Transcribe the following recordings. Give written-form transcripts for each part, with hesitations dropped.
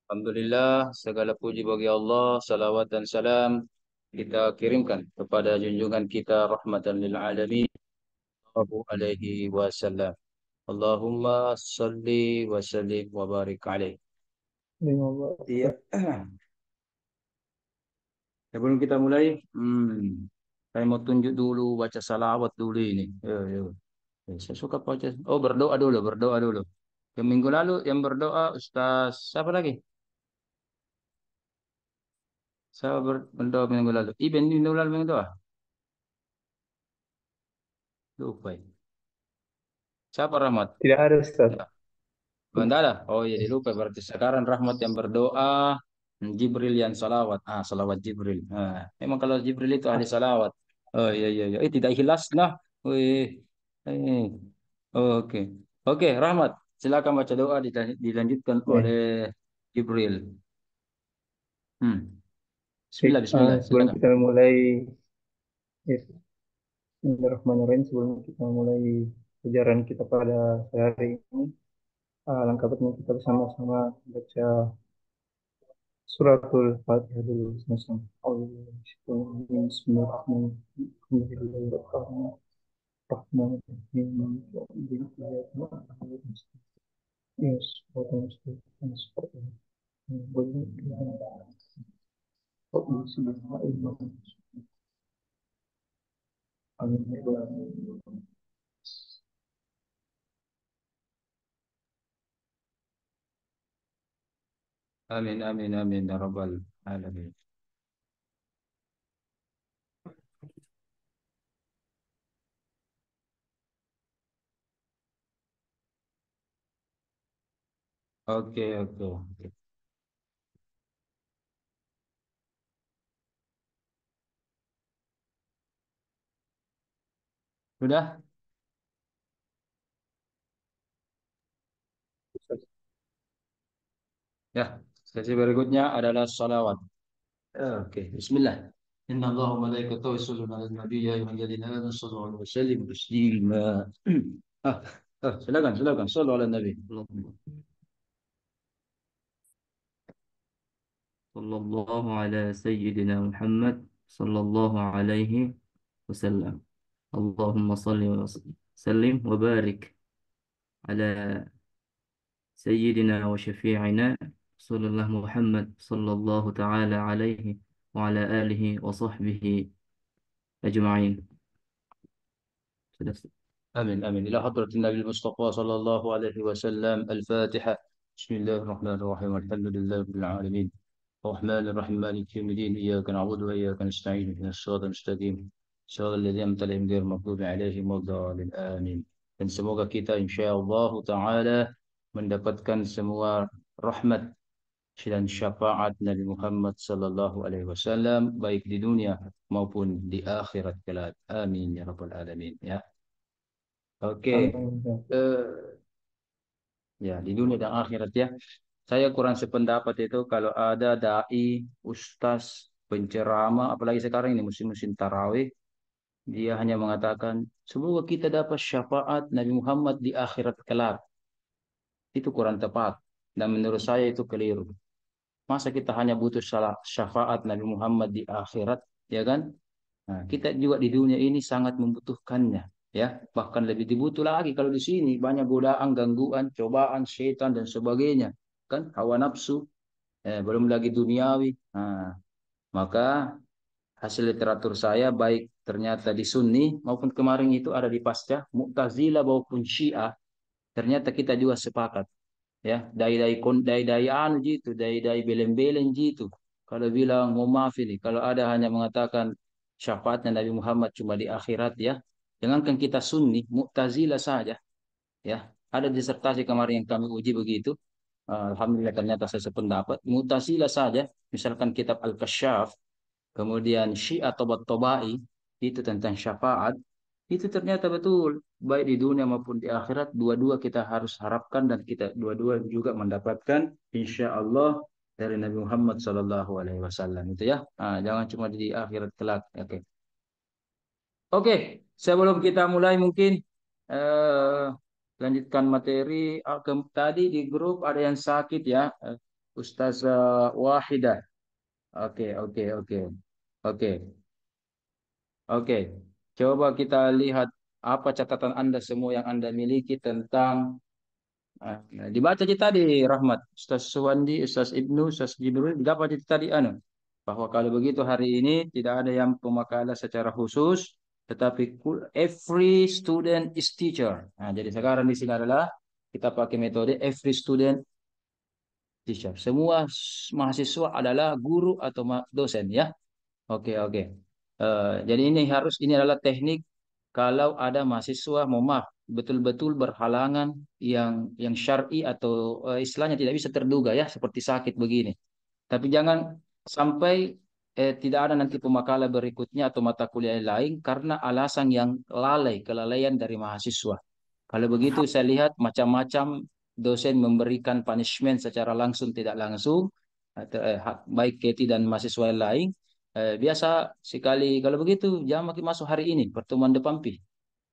Alhamdulillah, segala puji bagi Allah, salawat dan salam kita kirimkan kepada junjungan kita rahmatan lil alamin, Allahu alaihi wasallam. Allahumma salli wa sallim wa barik alaih. 15. Iya. Sebelum kita mulai, saya mau tunjuk dulu baca salawat dulu ini. Yo, yo. Saya suka baca. Oh, berdoa dulu, berdoa dulu. Yang minggu lalu yang berdoa Ustaz siapa lagi? Saya berdoa minggu lalu. Iben minggu lalu yang doa. Lupa. Siapa Rahmat? Tidak ada Ustaz. Ya, Mandala. Oh iya, dilupa berarti sekarang Rahmat yang berdoa, Jibril yang salawat. Ah, salawat Jibril. Ah, memang kalau Jibril itu ahli salawat. Oh iya iya iya. Tidak ikhlas nah. Wih. Oke. Oke, Rahmat. Silakan baca doa dilanjutkan Ya, oleh Jibril. Bismillah, bismillah. sebelum Silakan. kita mulai, ya, Bismillahirrahmanirrahim. Sebelum kita mulai pelajaran kita pada hari ini, alangkah baiknya kita bersama-sama baca suratul Fatihah dulu sama-sama. Bismillahirrahmanirrahim. Yes, Amin, amin, amin. Ya Rabbal Alamin. Oke, oke, oke. Sudah? Ya. Sesi berikutnya adalah salawat. Oke, Bismillah. Inna Allah wa malaikatahu yusholluna 'alan nabi ya ayyuhalladzina amanu shallu 'alaihi wa sallimu taslima. Ah, silakan, silakan. Shallu 'alan nabi. صلى الله على سيدنا محمد صلى الله عليه وسلم. اللهم صل وسلم وبارك على سيدنا وشفيعنا رسول الله محمد صلى الله تعالى عليه وعلى آله وصحبه أجمعين. آمين آمين إلى حضرة النبي المصطفى صلى الله عليه وسلم. الفاتحة. بسم الله الرحمن الرحيم الحمد لله رب العالمين الرحمن الرحيم مالك يوم الدين إياك نعبد وإياك نستعين اهدنا الصراط المستقيم صراط الذين أنعمت عليهم غير المغضوب عليهم ولا الضالين آمين. Dan semoga kita insyaallah taala mendapatkan semua rahmat dan syafaat Nabi Muhammad sallallahu alaihi wasallam baik di dunia maupun di akhirat kelak. Amin ya rabbal alamin ya. Oke. Alhamdulillah. Eh, ya di dunia dan akhirat ya. Saya kurang sependapat itu kalau ada dai, ustaz, penceramah, apalagi sekarang ini musim-musim tarawih, dia hanya mengatakan semoga kita dapat syafaat Nabi Muhammad di akhirat kelak. Itu kurang tepat dan menurut saya itu keliru. Masa kita hanya butuh syafaat Nabi Muhammad di akhirat, ya kan? Nah, kita juga di dunia ini sangat membutuhkannya, ya. Bahkan lebih dibutuh lagi kalau di sini banyak godaan, gangguan, cobaan, setan dan sebagainya, kan? Hawa nafsu, belum lagi duniawi. Nah, maka hasil literatur saya baik ternyata di Sunni maupun kemarin itu ada di Pasca, Mu'tazilah maupun Syiah, ternyata kita juga sepakat ya dai-dai anu gitu dai-dai belen-belen gitu kalau bilang mau maaf ini kalau ada hanya mengatakan syafaatnya Nabi Muhammad cuma di akhirat ya jangankan kita Sunni Mu'tazilah saja ya ada disertasi kemarin yang kami uji begitu. Alhamdulillah ternyata saya sependapat Mu'tazilah saja misalkan kitab Al-Kasyaf kemudian Syiah Tobat-Tobai itu tentang syafaat itu ternyata betul baik di dunia maupun di akhirat dua-dua kita harus harapkan dan kita dua-dua juga mendapatkan insya Allah dari Nabi Muhammad Sallallahu Alaihi Wasallam itu ya. Jangan cuma di akhirat kelak. Oke. Oke, sebelum kita mulai mungkin lanjutkan materi. Tadi di grup ada yang sakit ya. Ustazah Wahidah. Oke, oke, oke. Oke, oke. Coba kita lihat apa catatan Anda semua yang Anda miliki tentang dibaca aja tadi Rahmat, Ustaz Suwandi, Ustaz Ibnu, Ustaz Jibril, dibaca aja tadi bahwa kalau begitu hari ini tidak ada yang pemakalah secara khusus, tetapi every student is teacher. Nah, jadi sekarang di sini adalah kita pakai metode every student teacher. Semua mahasiswa adalah guru atau dosen ya. Oke, oke. Jadi ini adalah teknik kalau ada mahasiswa, mohon maaf, betul-betul berhalangan yang syar'i atau istilahnya tidak bisa terduga ya, seperti sakit begini. Tapi jangan sampai tidak ada nanti pemakalan berikutnya atau mata kuliah lain karena alasan yang kelalaian dari mahasiswa. Kalau begitu saya lihat macam-macam dosen memberikan punishment secara langsung tidak langsung, baik Keti dan mahasiswa yang lain. Biasa sekali kalau begitu jangan makin masuk hari ini pertemuan depan pi.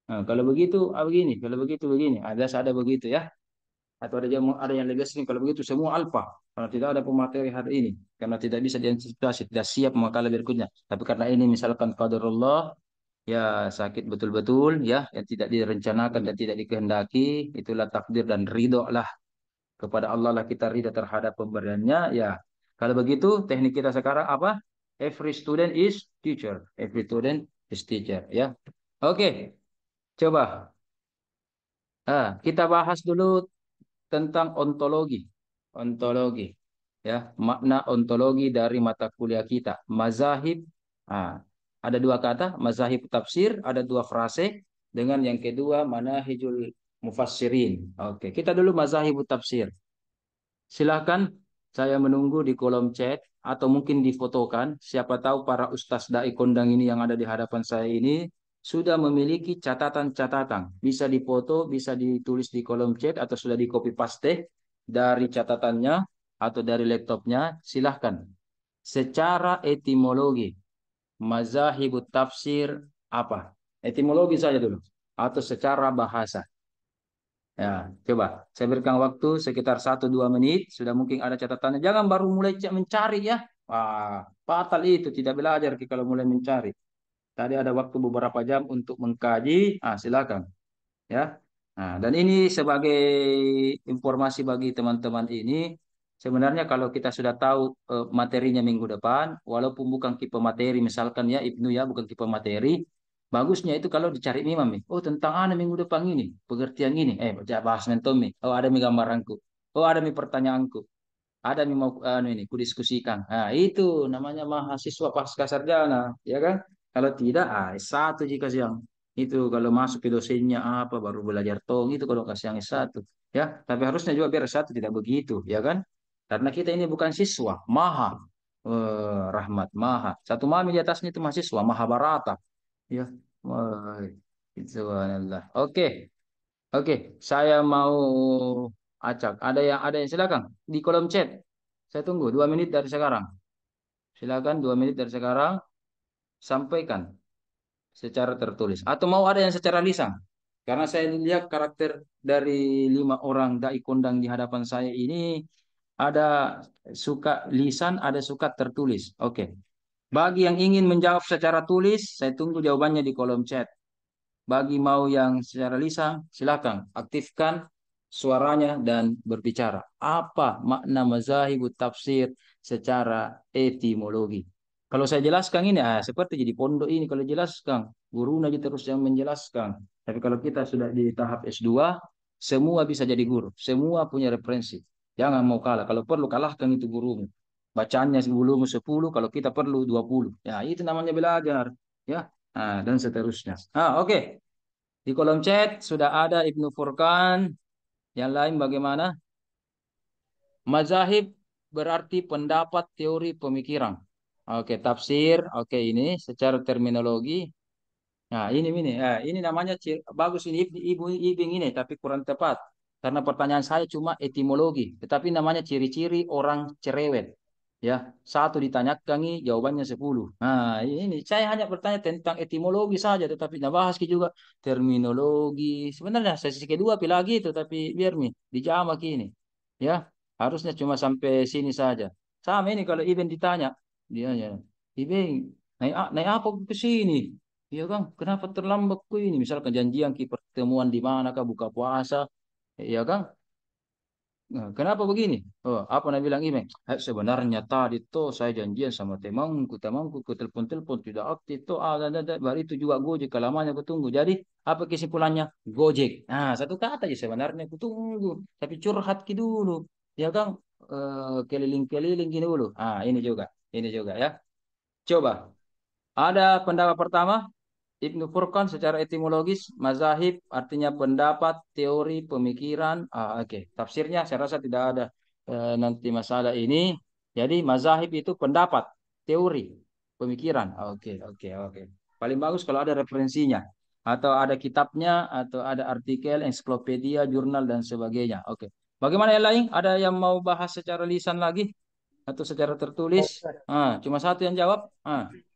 Nah, kalau begitu begini, kalau begitu begini. Biasa ada begitu ya. Atau ada yang lebih sering kalau begitu semua alfa. Karena tidak ada pemateri hari ini, karena tidak bisa diantisipasi, tidak siap makalah berikutnya. Tapi karena ini misalkan qadarullah, ya sakit betul-betul ya yang tidak direncanakan dan tidak dikehendaki, itulah takdir dan ridho lah kepada Allah lah kita ridho terhadap pemberiannya ya. Kalau begitu teknik kita sekarang apa? Every student is teacher. Every student is teacher ya. Oke, coba kita bahas dulu tentang ontologi. Ontologi ya, makna ontologi dari mata kuliah kita. Mazahib. Ah, ada dua kata, mazahib tafsir, ada dua frase dengan yang kedua manahijul mufassirin. Oke, kita dulu mazahib tafsir. Silahkan saya menunggu di kolom chat atau mungkin difotokan. Siapa tahu para ustaz dai kondang ini yang ada di hadapan saya ini sudah memiliki catatan-catatan. Bisa difoto, bisa ditulis di kolom chat atau sudah di copy paste dari catatannya atau dari laptopnya. Silahkan. Secara etimologi, mazahibut tafsir apa? Etimologi saja dulu. Atau secara bahasa. Ya, coba saya berikan waktu sekitar 1-2 menit. Sudah mungkin ada catatannya. Jangan baru mulai mencari ya. Wah, fatal itu tidak belajar kalau mulai mencari. Tadi ada waktu beberapa jam untuk mengkaji. Silakan ya. Nah, dan ini sebagai informasi bagi teman-teman ini, sebenarnya kalau kita sudah tahu materinya minggu depan, walaupun bukan tipe materi, misalkan ya Ibnu ya, bukan tipe materi, bagusnya itu kalau dicari imam nih. Oh tentang ana minggu depan ini, pengertian ini, baca bahas mentom nih. Oh ada mi gambaranku, oh ada mi pertanyaanku, ada mi mau ini, kudiskusikan. Nah itu namanya mahasiswa pasca sarjana, ya kan? Kalau tidak, S1 jika siang. Itu kalau masuk ke dosennya apa baru belajar tong itu kalau kasih yang S1 ya. Tapi harusnya juga biar S1 tidak begitu ya kan? Karena kita ini bukan siswa, maha rahmat maha. Satu mami di atasnya itu mahasiswa, maha barata ya. Wah, itu subhanallah. Oke, oke. Saya mau acak. Ada yang silakan di kolom chat. Saya tunggu 2 menit dari sekarang. Silakan 2 menit dari sekarang sampaikan secara tertulis. Atau mau ada yang secara lisan? Karena saya lihat karakter dari 5 orang dai kondang di hadapan saya ini ada suka lisan, ada suka tertulis. Oke. Bagi yang ingin menjawab secara tulis, saya tunggu jawabannya di kolom chat. Bagi mau yang secara lisan, silakan aktifkan suaranya dan berbicara. Apa makna mazahibut tafsir secara etimologi? Kalau saya jelaskan ini, seperti jadi pondok ini kalau jelaskan, guru aja terus yang menjelaskan. Tapi kalau kita sudah di tahap S2, semua bisa jadi guru, semua punya referensi. Jangan mau kalah. Kalau perlu kalahkan itu gurumu. Bacaannya gurumu 10, kalau kita perlu 20. Ya, itu namanya belajar. Ya, dan seterusnya. Oke. Di kolom chat sudah ada Ibnu Furqan. Yang lain bagaimana? Mazahib berarti pendapat teori pemikiran. Oke, tafsir. Oke, ini secara terminologi. Nah, ini namanya bagus ini ibu ibing ini tapi kurang tepat. Karena pertanyaan saya cuma etimologi, tetapi namanya ciri-ciri orang cerewet. Ya, satu ditanyakan ini jawabannya 10. Nah, ini saya hanya bertanya tentang etimologi saja, tetapi nah bahas juga terminologi. Sebenarnya sesi kedua lagi itu, tapi biar nih dijawab ini. Ya. Harusnya cuma sampai sini saja. Sama ini kalau Iben ditanya, dia ya, Iben naik apa ke sini? Iya kan, kenapa terlambat ke ini? Misalkan janjian pertemuan di mana kah buka puasa, iya kan? Nah, kenapa begini? Oh, apa nak bilang ini? Sebenarnya tadi tuh saya janjian sama temanku ke telepon-telepon tidak aktif tuh. Baru itu juga Gojek, lamanya aku tunggu. Jadi apa kesimpulannya? Gojek. Nah, satu kata aja sebenarnya aku tunggu. Tapi curhat ki dulu, ya kan? Keliling-keliling gini dulu. Ah, ini juga ya. Coba. Ada pendapat pertama, Ibnu Furqan secara etimologis, mazahib artinya pendapat, teori, pemikiran. Ah, oke. Tafsirnya saya rasa tidak ada nanti masalah ini. Jadi mazahib itu pendapat, teori, pemikiran. Oke, oke, oke. Paling bagus kalau ada referensinya. Atau ada kitabnya, atau ada artikel, ensiklopedia, jurnal, dan sebagainya. Oke. Bagaimana yang lain? Ada yang mau bahas secara lisan lagi? Atau secara Ya, tertulis? Ustaz. Cuma satu yang jawab.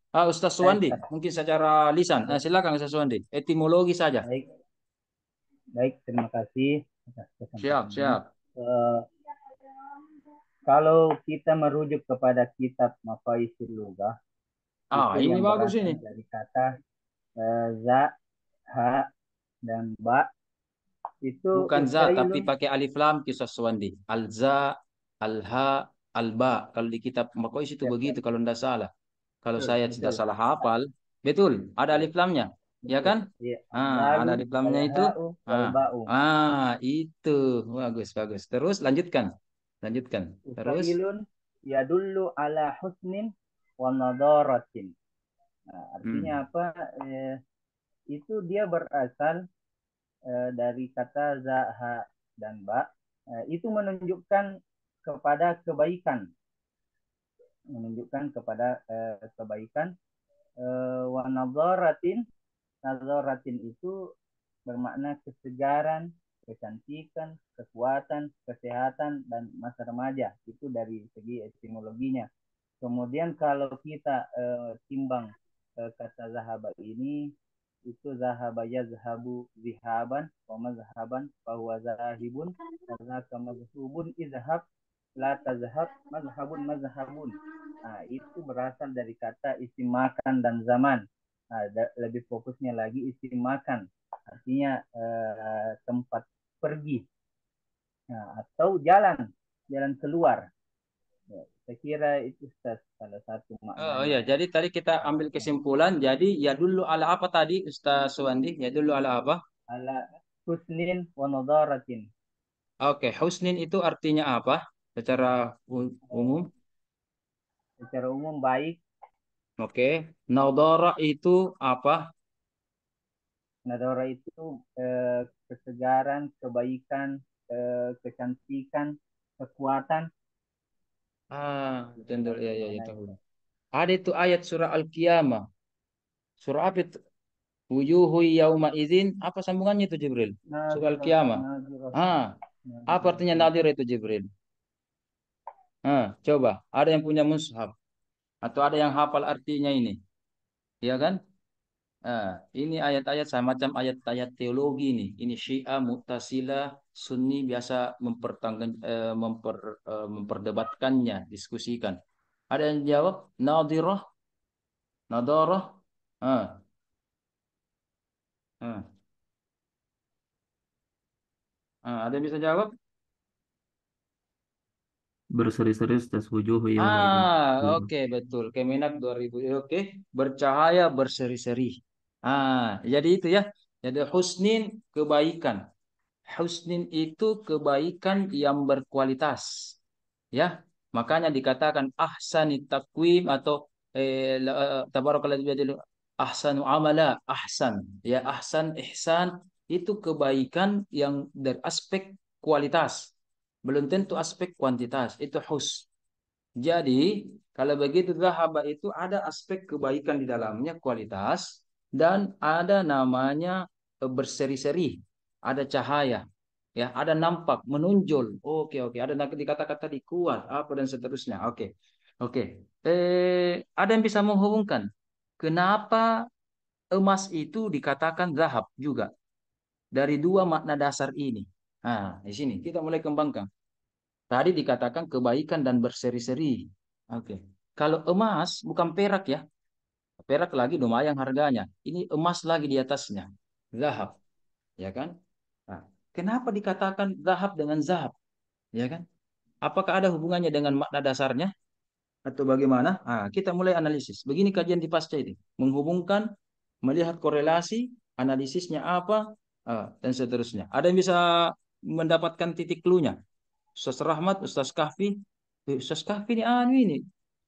Ustaz Baik, Suwandi, Ustaz. mungkin secara lisan. Baik, Silakan Ustaz Suwandi. Etimologi saja. baik, baik. Terima kasih atas Siap, kesempatannya. siap. Eh, Kalau kita merujuk kepada kitab Mafaisul Lughah, itu Ini yang bagus ini. berasal dari kata za, ha, dan ba, itu Bukan za, tapi usailun. pakai alif lam kisah Suwandi. Al-za, al-ha, al-ba. Kalau di kitab Makois itu Ya, ya, begitu kalau tidak salah. Kalau betul, saya tidak betul. salah hafal, betul. Ada Ya, alif lamnya, ya betul. kan? Ya, Ada dalu, alif lamnya wal itu. ha'u, wal Ah, ba'u. itu bagus, bagus. Terus lanjutkan, lanjutkan. Terus, Usailun yadullu ala husnin wa nadaratin. Nah, artinya hmm. apa? Itu dia berasal dari kata zaha dan ba. Itu menunjukkan kepada kebaikan, menunjukkan kepada kebaikan. Wa nadaratin, nadaratin itu bermakna kesegaran, kecantikan, kekuatan, kesehatan, dan masa remaja. Itu dari segi etimologinya. Kemudian kalau kita timbang kata zahaba ini, itu zahaba yazhabu zihaban wa mazhaban bahwa zahibun kadzaka mazhubun izhab la tazhab mazhabun mazhabun. Nah, itu berasal dari kata isim makan dan zaman. Nah, lebih fokusnya lagi isim makan. Artinya tempat pergi, nah, atau jalan, jalan keluar. Ya, saya kira itu Ustaz, salah satu Oh ya, maknanya. jadi tadi kita ambil kesimpulan. Jadi ya dulu ala apa tadi Ustaz Suwandi? Ya dulu ala apa? Ala husnin wa nadaratin. Oke, husnin itu artinya apa? Secara umum. Secara umum baik. Oke, naudara itu apa? Nadara itu kesegaran, kebaikan, kecantikan, kekuatan. Itu Betul ya dalam ya ya makna tahu. itu. Ada itu ayat surah Al-Qiyamah. Surah apa itu? Wujuhu yauma idzin. Apa sambungannya itu Jibril? Surah Nadira, Al-Qiyamah. nadiratin, Ah, apa artinya nadiratin. nadir itu Jibril? Coba. Ada yang punya mushaf atau ada yang hafal artinya ini, ya kan? Ini ayat-ayat semacam ayat-ayat teologi nih. Ini Syiah, Mu'tazilah, Sunni biasa memperdebatkannya, diskusikan. Ada yang jawab nadirah, nadarah. Ah, ah, ada yang bisa jawab? Berseri-seri tas wujuh yauma idin. Oke, betul. Kemenak 2000. Oke, bercahaya berseri-seri. Jadi itu ya. Jadi husnin kebaikan. Husnin itu kebaikan yang berkualitas. Ya, makanya dikatakan ahsani takwim atau tabarakallahu biyadihi ahsanu amala, ahsan. Ya, ahsan ihsan itu kebaikan yang dari aspek kualitas. Belum tentu aspek kuantitas. Itu jadi, kalau begitu zahaba itu ada aspek kebaikan di dalamnya, kualitas, dan ada namanya berseri-seri, ada cahaya, ya, ada nampak, menonjol. Oke, oke, ada nanti dikata-kata di kuat, apa dan seterusnya. Oke, oke. Ada yang bisa menghubungkan kenapa emas itu dikatakan zahab juga dari dua makna dasar ini. Di sini kita mulai kembangkan. Tadi dikatakan kebaikan dan berseri-seri. Oke. Kalau emas bukan perak ya. Perak lagi lumayan harganya. Ini emas lagi di atasnya. Zahab, ya kan? Nah, kenapa dikatakan zahab dengan zahab? Ya kan? Apakah ada hubungannya dengan makna dasarnya atau bagaimana? Nah, kita mulai analisis. Begini kajian di pasca ini. Menghubungkan, melihat korelasi, analisisnya apa, dan seterusnya. Ada yang bisa mendapatkan titik clue-nya. Ustaz Rahmat, Ustaz Kahfi. Ustaz Kahfi ini ini.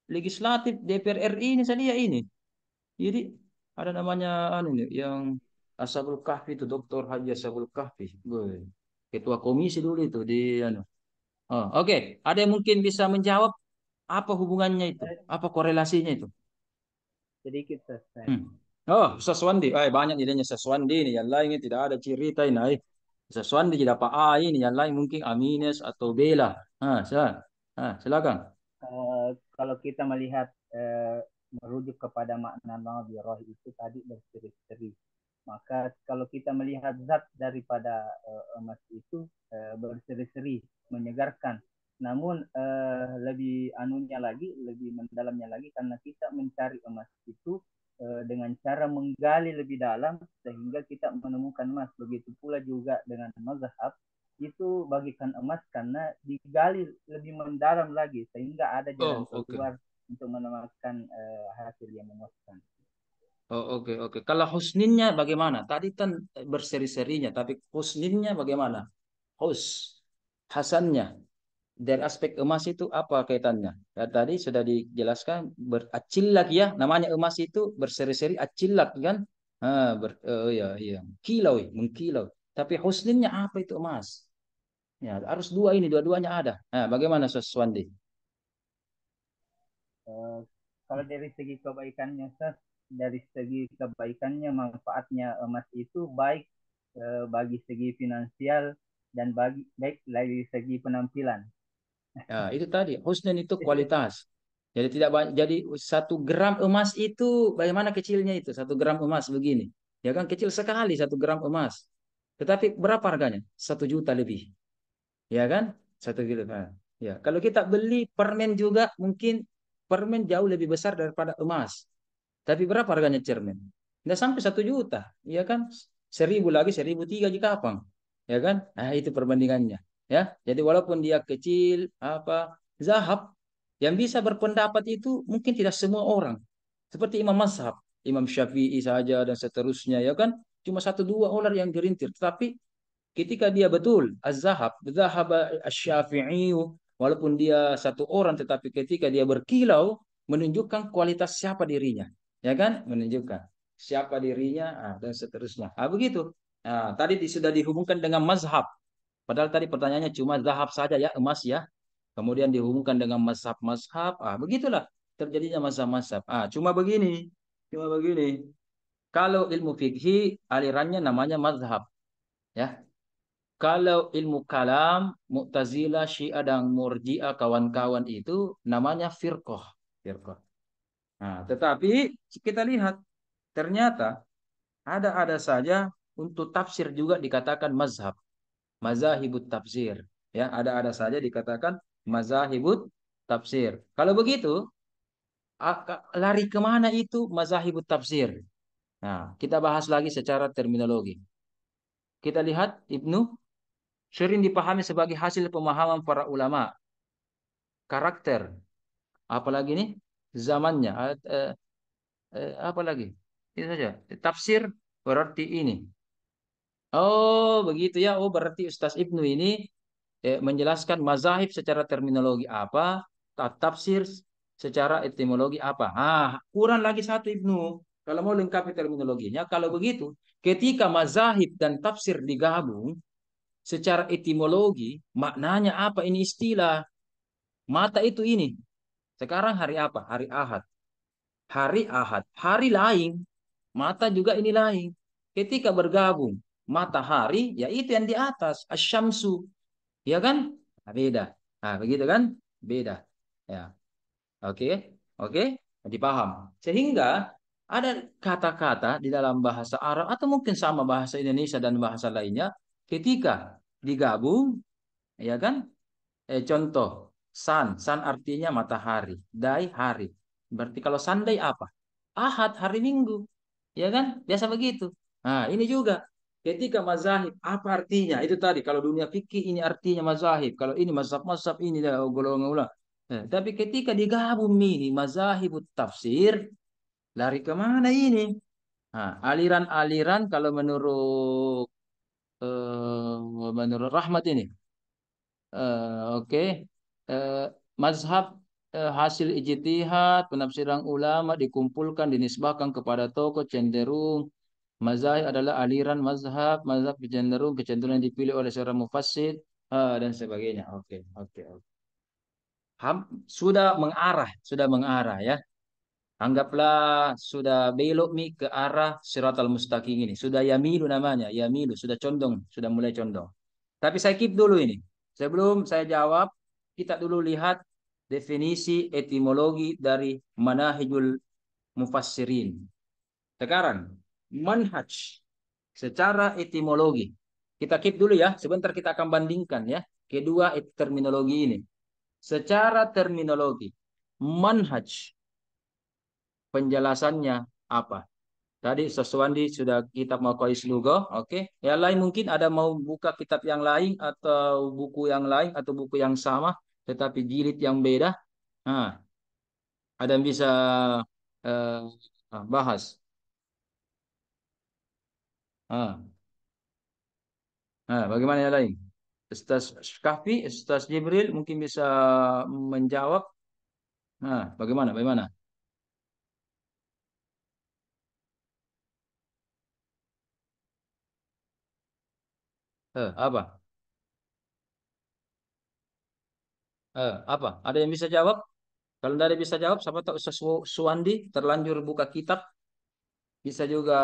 Legislatif DPR RI ini saya lihat ini. Jadi ada namanya nih yang Ashabul Kahfi itu Dr. Haji Ashabul Kahfi. Boy. Ketua komisi dulu itu di Oh, oke. Ada yang mungkin bisa menjawab apa hubungannya itu? Apa korelasinya itu? Sedikit selesai. Hmm. Oh, Saswandi. Banyak idenya Saswandi ini. Yang lain ini tidak ada cerita ini. Saswandi tidak apa ini. Yang lain mungkin Amines atau Bella. Silakan. Silakan. Kalau kita melihat merujuk kepada makna nadhirah itu tadi berseri-seri. Maka kalau kita melihat zat daripada emas itu berseri-seri, menyegarkan. Namun lebih anunya lagi, lebih mendalamnya lagi karena kita mencari emas itu dengan cara menggali lebih dalam sehingga kita menemukan emas. Begitu pula juga dengan mazhab itu bagikan emas karena digali lebih mendalam lagi sehingga ada jalan Oh, oke. keluar untuk menemukan hasil yang memuaskan. Oh, oke, oke. Kalau husninnya bagaimana? Tadi kan berseri-serinya, tapi husninnya bagaimana? Hus, hasannya. Dari aspek emas itu apa kaitannya? Ya, tadi sudah dijelaskan beracillak ya, namanya emas itu berseri-seri acillak kan? Ya, iya, kilau, mengkilau. Tapi husninnya apa itu emas? Ya, harus dua ini, dua-duanya ada. Nah, bagaimana Swandi? Eh, Kalau dari segi kebaikannya, dari segi kebaikannya manfaatnya emas itu baik bagi segi finansial dan baik dari segi penampilan. Ya, itu tadi, husnin itu kualitas. Jadi tidak banyak. Jadi 1 gram emas itu bagaimana kecilnya itu? 1 gram emas begini. Ya kan kecil sekali 1 gram emas. Tetapi berapa harganya? 1 juta lebih. Ya kan? 1 juta. Ya, kalau kita beli permen juga mungkin permen jauh lebih besar daripada emas. Tapi berapa harganya cermin? Nggak sampai 1 juta. Ya kan? 1.000 lagi 1.003 jika apa? Ya kan? Itu perbandingannya. Ya, jadi walaupun dia kecil, apa zahab yang bisa berpendapat itu mungkin tidak semua orang. Seperti Imam Mazhab, Imam Syafi'i saja dan seterusnya, ya kan? Cuma 1 2 orang yang gerintir. Tetapi ketika dia betul az-zahab, zahab asy-Syafi'i, walaupun dia 1 orang, tetapi ketika dia berkilau menunjukkan kualitas siapa dirinya, ya kan? Menunjukkan siapa dirinya, dan seterusnya. Begitu. Tadi sudah dihubungkan dengan mazhab. Padahal tadi pertanyaannya cuma zahab saja ya, emas ya. Kemudian dihubungkan dengan mazhab-mazhab. Begitulah terjadinya mazhab-mazhab. Cuma begini. Kalau ilmu fikih alirannya namanya mazhab, ya. Kalau ilmu kalam, Mu'tazilah, Syiah dan Murji'ah kawan-kawan itu namanya firqah. Firqah. Tetapi kita lihat ternyata ada saja untuk tafsir juga dikatakan mazhab, mazahibut tafsir. Ya, ada saja dikatakan mazahibut tafsir. Kalau begitu, lari kemana itu mazahibut tafsir? Nah, kita bahas lagi secara terminologi. Kita lihat Ibnu sering dipahami sebagai hasil pemahaman para ulama, karakter, apalagi nih zamannya, apalagi itu saja. Tafsir berarti ini. Oh, begitu ya. Oh, berarti Ustaz Ibnu ini menjelaskan mazahib secara terminologi apa, tafsir secara etimologi apa. Kurang lagi satu Ibnu. Kalau mau lengkapi terminologinya, kalau begitu, ketika mazahib dan tafsir digabung secara etimologi, maknanya apa ini istilah? Mata itu ini. Sekarang hari apa? Hari Ahad. Hari Ahad. Hari lain. Mata juga ini lain. Ketika bergabung matahari, ya itu yang di atas. Asyamsu. Ya kan? Beda. Begitu kan? Beda. Ya. Oke. Oke. Dipaham. Sehingga ada kata-kata di dalam bahasa Arab atau mungkin sama bahasa Indonesia dan bahasa lainnya ketika digabung, ya kan? Contoh, sun artinya matahari, day hari. Berarti kalau Sunday apa? Ahad, hari Minggu. Ya kan? Biasa begitu. Nah, ini juga. Ketika mazahib, apa artinya? Itu tadi, kalau dunia fikih ini artinya mazahib. Kalau ini mazhab-mazhab ini dah golongan ulang. Tapi ketika digabung ini mazahib tafsir, lari kemana ini? Nah, aliran-aliran kalau menurut Rahmat ini. Oke. Eh, Mazhab hasil ijtihad, penafsiran ulama dikumpulkan, dinisbahkan kepada tokoh cenderung. Mazhab adalah aliran mazhab cenderung kecenderungan yang dipilih oleh seorang mufassir dan sebagainya. Oke, oke, oke. Sudah mengarah ya. Anggaplah sudah belok mi ke arah Siratal Mustaqim ini. Sudah yamilu namanya, yamilu, sudah condong, sudah mulai condong. Tapi saya keep dulu ini. Sebelum saya jawab, kita dulu lihat definisi etimologi dari manahijul mufassirin. Sekarang, manhaj secara etimologi. Kita keep dulu ya, sebentar kita akan bandingkan ya. Kedua terminologi ini. Secara terminologi, manhaj penjelasannya apa? Tadi Soswandi sudah kitab Maqais Lugha, oke. Yang lain mungkin ada mau buka kitab yang lain atau buku yang lain atau buku yang sama tetapi jilid yang beda. Nah, ada yang bisa bahas. Nah, bagaimana yang lain? Ustaz Kahfi, Ustaz Jibril mungkin bisa menjawab. Nah, bagaimana? Bagaimana? Apa? Apa? Ada yang bisa jawab? Kalau tidak ada yang bisa jawab, siapa tahu Ustaz Suwandi terlanjur buka kitab bisa juga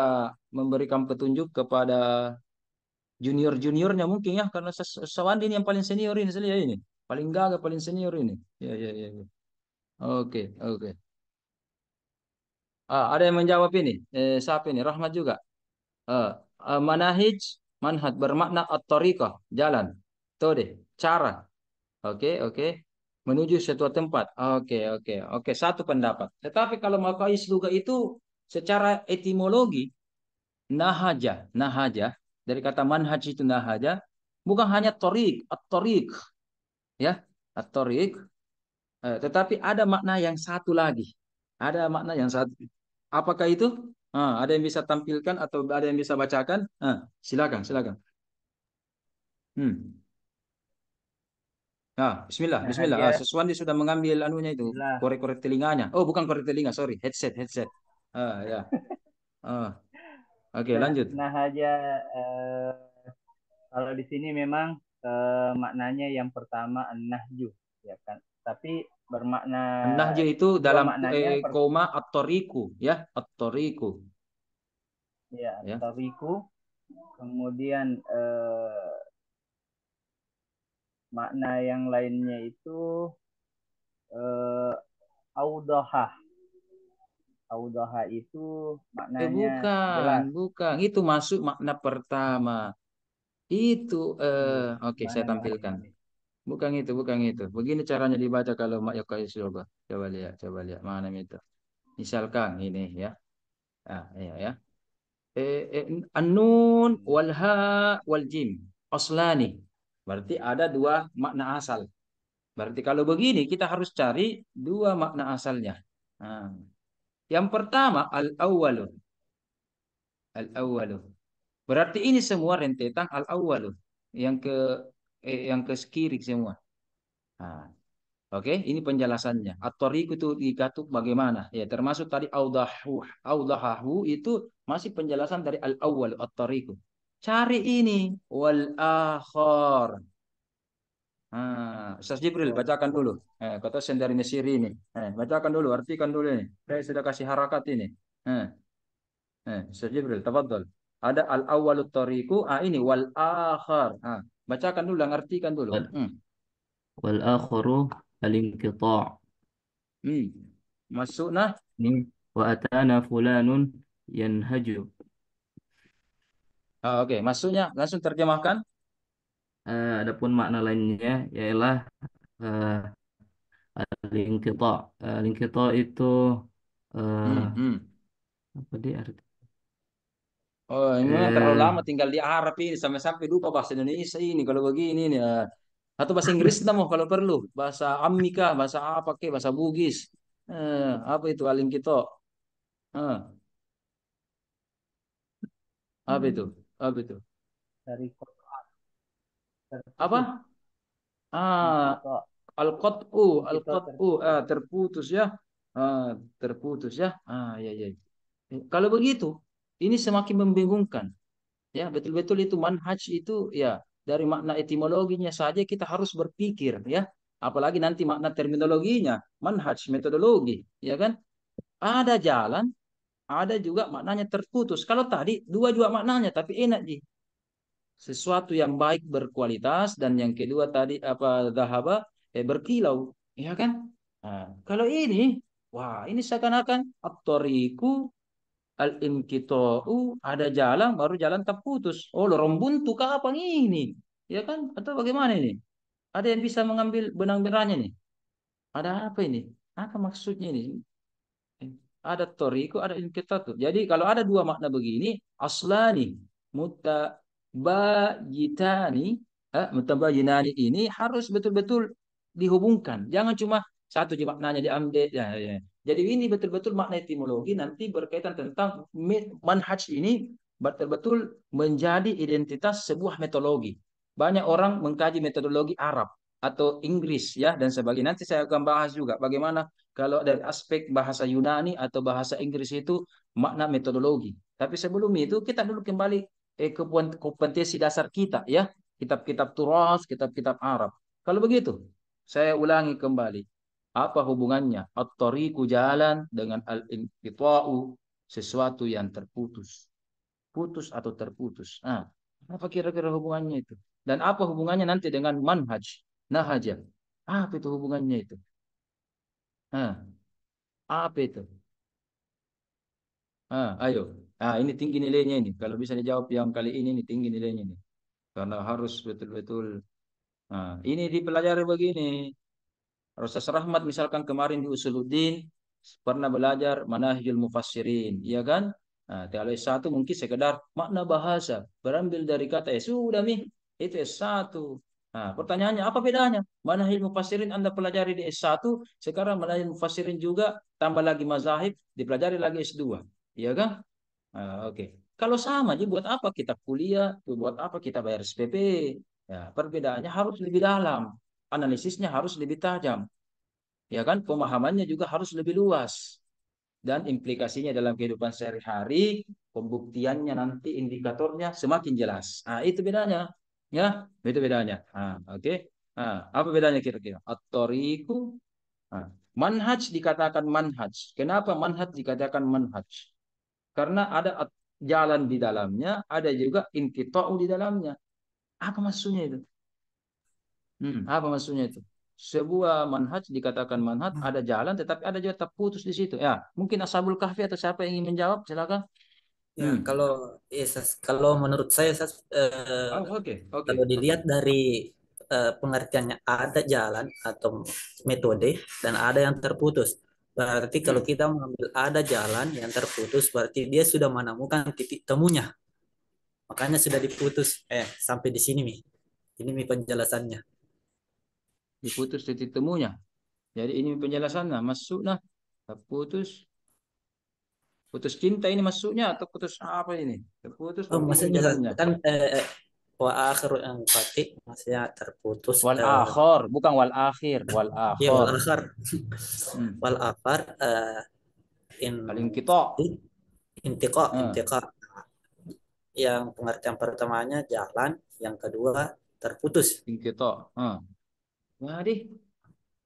memberikan petunjuk kepada junior-juniornya mungkin ya karena Sawandi ini yang paling senior ini saya lihat ini paling gagah paling senior ini ya ya ya, ya. Oke, oke. Ada yang menjawab ini siapa ini Rahmat juga. Eh, Manahij manhaj bermakna at-tariqah jalan tuh deh cara. Oke, oke, menuju suatu tempat. Oke, oke, oke, satu pendapat. Tetapi kalau maqais lugah itu secara etimologi nahaja, nahaja dari kata manhaj itu nahaja bukan hanya torik, at-torik ya, at-torik, tetapi ada makna yang satu lagi. Ada makna yang satu. Apakah itu? Ada yang bisa tampilkan atau ada yang bisa bacakan? Silakan, silakan. Hmm. Bismillah, Nah, Bismillah. aja. Seswandi sudah mengambil anunya itu, Bismillah. korek-korek telinganya. Oh, bukan korek telinga, sorry, headset, headset. Ya. Ah, oke, Nah, lanjut. nah aja. Kalau di sini memang maknanya yang pertama an-nahju, ya kan. Tapi bermakna Nahju itu dua dalam maknanya. koma at-tariku, ya, at-tariku, Ya, ya. tariku. Kemudian makna yang lainnya itu eh, audohah. Audohah itu maknanya Bukan, jelas. bukan. Itu masuk makna pertama. Itu, Iya, oke, mana saya nih, mana nih, tampilkan. mana nih? Bukan itu, bukan itu. Begini caranya dibaca kalau Mak Yokai coba. Coba lihat. Mana itu? Misalkan ini ya. Iya ya. An-nun wal ha wal jim. Aslani. Berarti ada dua makna asal. Berarti kalau begini kita harus cari dua makna asalnya. Nah, yang pertama al-awwalu. Al-awwalu. Berarti ini semua rentetan al-awwalu. Yang ke yang ke kiri semua. Nah, oke, ini penjelasannya. At-tariq itu dikatuk bagaimana? Ya, termasuk tadi audahahu itu masih penjelasan dari al-awwal at-tariq. Cari ini wal akhar. Ustaz Jibril Wal bacakan dulu. Kata sendiri Mesir ini. Bacakan dulu, artikan dulu ini. Saya sudah kasih harakat ini. Eh, Ustaz Jibril, tafadhol. Ada al-awwalut tariqu, ini wal akhar. Bacakan dulu, artikan dulu. wal wal akharu al-inqita'. Hmm. Masuk nah. Ini wa atana fulanun yanhaju. Oke, maksudnya langsung terjemahkan. Adapun makna lainnya ialah eh, al-inqita itu eh, Hmm. apa dia arti? Oh, ini memang terlalu Eh, lama tinggal di Arab ini sampai-sampai lupa bahasa Indonesia ini kalau begini nih. Atau bahasa Inggris kita mau kalau perlu, bahasa Amika, bahasa apa ke, bahasa Bugis. Apa itu aling kita? Eh, apa itu? Apa itu? Dari Quran terputus. Apa? Ah, Inkito. al-qat'u, Inkito al-qat'u, terputus. terputus ya. Terputus ya. Ya ya. Kalau begitu, ini semakin membingungkan. Ya, betul-betul itu manhaj itu ya dari makna etimologinya saja kita harus berpikir ya. Apalagi nanti makna terminologinya, manhaj, metodologi, ya kan? Ada jalan, ada juga maknanya terputus. Kalau tadi dua juga maknanya, tapi enak Ji. Sesuatu yang baik berkualitas dan yang kedua tadi apa dahaba berkilau, ya kan? Nah, kalau ini, wah ini seakan-akan at-tariqu al-inqita'u ada jalan baru jalan terputus. Oh, lorong buntu kah apa ini? Ya kan? Atau bagaimana ini? Ada yang bisa mengambil benang-benangnya nih? Ada apa ini? Apa maksudnya ini? Ada toriku, ada inkitatu. Jadi kalau ada dua makna begini, aslani, mutabayitani, mutabayinani ini harus betul-betul dihubungkan. Jangan cuma satu aja maknanya diambil. Ya, ya. Jadi ini betul-betul makna etimologi nanti berkaitan tentang manhaj ini betul-betul menjadi identitas sebuah metodologi. Banyak orang mengkaji metodologi Arab atau Inggris ya dan sebagainya. Nanti saya akan bahas juga bagaimana kalau dari aspek bahasa Yunani atau bahasa Inggris itu makna metodologi. Tapi sebelum itu kita dulu kembali ke kompetensi dasar kita ya. Kitab-kitab turas, kitab-kitab Arab. Kalau begitu, saya ulangi kembali. Apa hubungannya at-tariqu jalan dengan al-inqita'u sesuatu yang terputus. Putus atau terputus. Apa kira-kira hubungannya itu? Dan apa hubungannya nanti dengan manhaj, nahaja? Apa itu hubungannya itu? Ah, apa itu? Ayo. Ini tinggi nilainya ini. Kalau bisa dijawab yang kali ini tinggi nilainya ini. Karena harus betul-betul. Ini dipelajari begini. Ustaz Rahmat misalkan kemarin di Usuluddin pernah belajar Manahijul Mufassirin, iya kan? Kalau S1 mungkin sekedar makna bahasa, berambil dari kata sudah mi, itu S1. Pertanyaannya apa bedanya? Manahil Mufassirin Anda pelajari di S1, sekarang Manahil Mufassirin juga tambah lagi mazahib, dipelajari lagi S2. Iya kan? Oke. Kalau sama, jadi buat apa kita kuliah? Buat apa kita bayar SPP? Ya, perbedaannya harus lebih dalam. Analisisnya harus lebih tajam. Ya kan? Pemahamannya juga harus lebih luas. Dan implikasinya dalam kehidupan sehari-hari, pembuktiannya nanti indikatornya semakin jelas. Itu bedanya. Ya, itu bedanya. Oke. Apa bedanya kira-kira? At-tariqu. Manhaj dikatakan manhaj. Kenapa manhaj dikatakan manhaj? Karena ada jalan di dalamnya, ada juga inqita'u di dalamnya. Apa maksudnya itu? Apa maksudnya itu? Sebuah manhaj dikatakan manhaj, ada jalan tetapi ada juga terputus di situ. Ya, mungkin Ashabul Kahfi atau siapa yang ingin menjawab, silakan. Ya, Hmm. kalau menurut saya, Oke, oke, kalau oke. dilihat dari pengertiannya ada jalan atau metode dan ada yang terputus. Berarti kalau Hmm. kita mengambil ada jalan yang terputus, berarti dia sudah menemukan titik temunya. Makanya sudah diputus. Sampai di sini, Mi. Ini Mi penjelasannya. Diputus titik temunya. Jadi ini penjelasannya, masuknya terputus, putus cinta ini masuknya atau putus apa ini? Terputus Oh, lalu ini maksudnya jalannya. kan wa akhiru yang fatih maksudnya terputus. Wal akhir, bukan wal akhir, wal Ya, wal akhir. akhar. Hmm. Wal akhar in Paling kita. intiqa Ah, intiqa yang pengertian pertamanya jalan, yang kedua terputus. paling kita. Jadi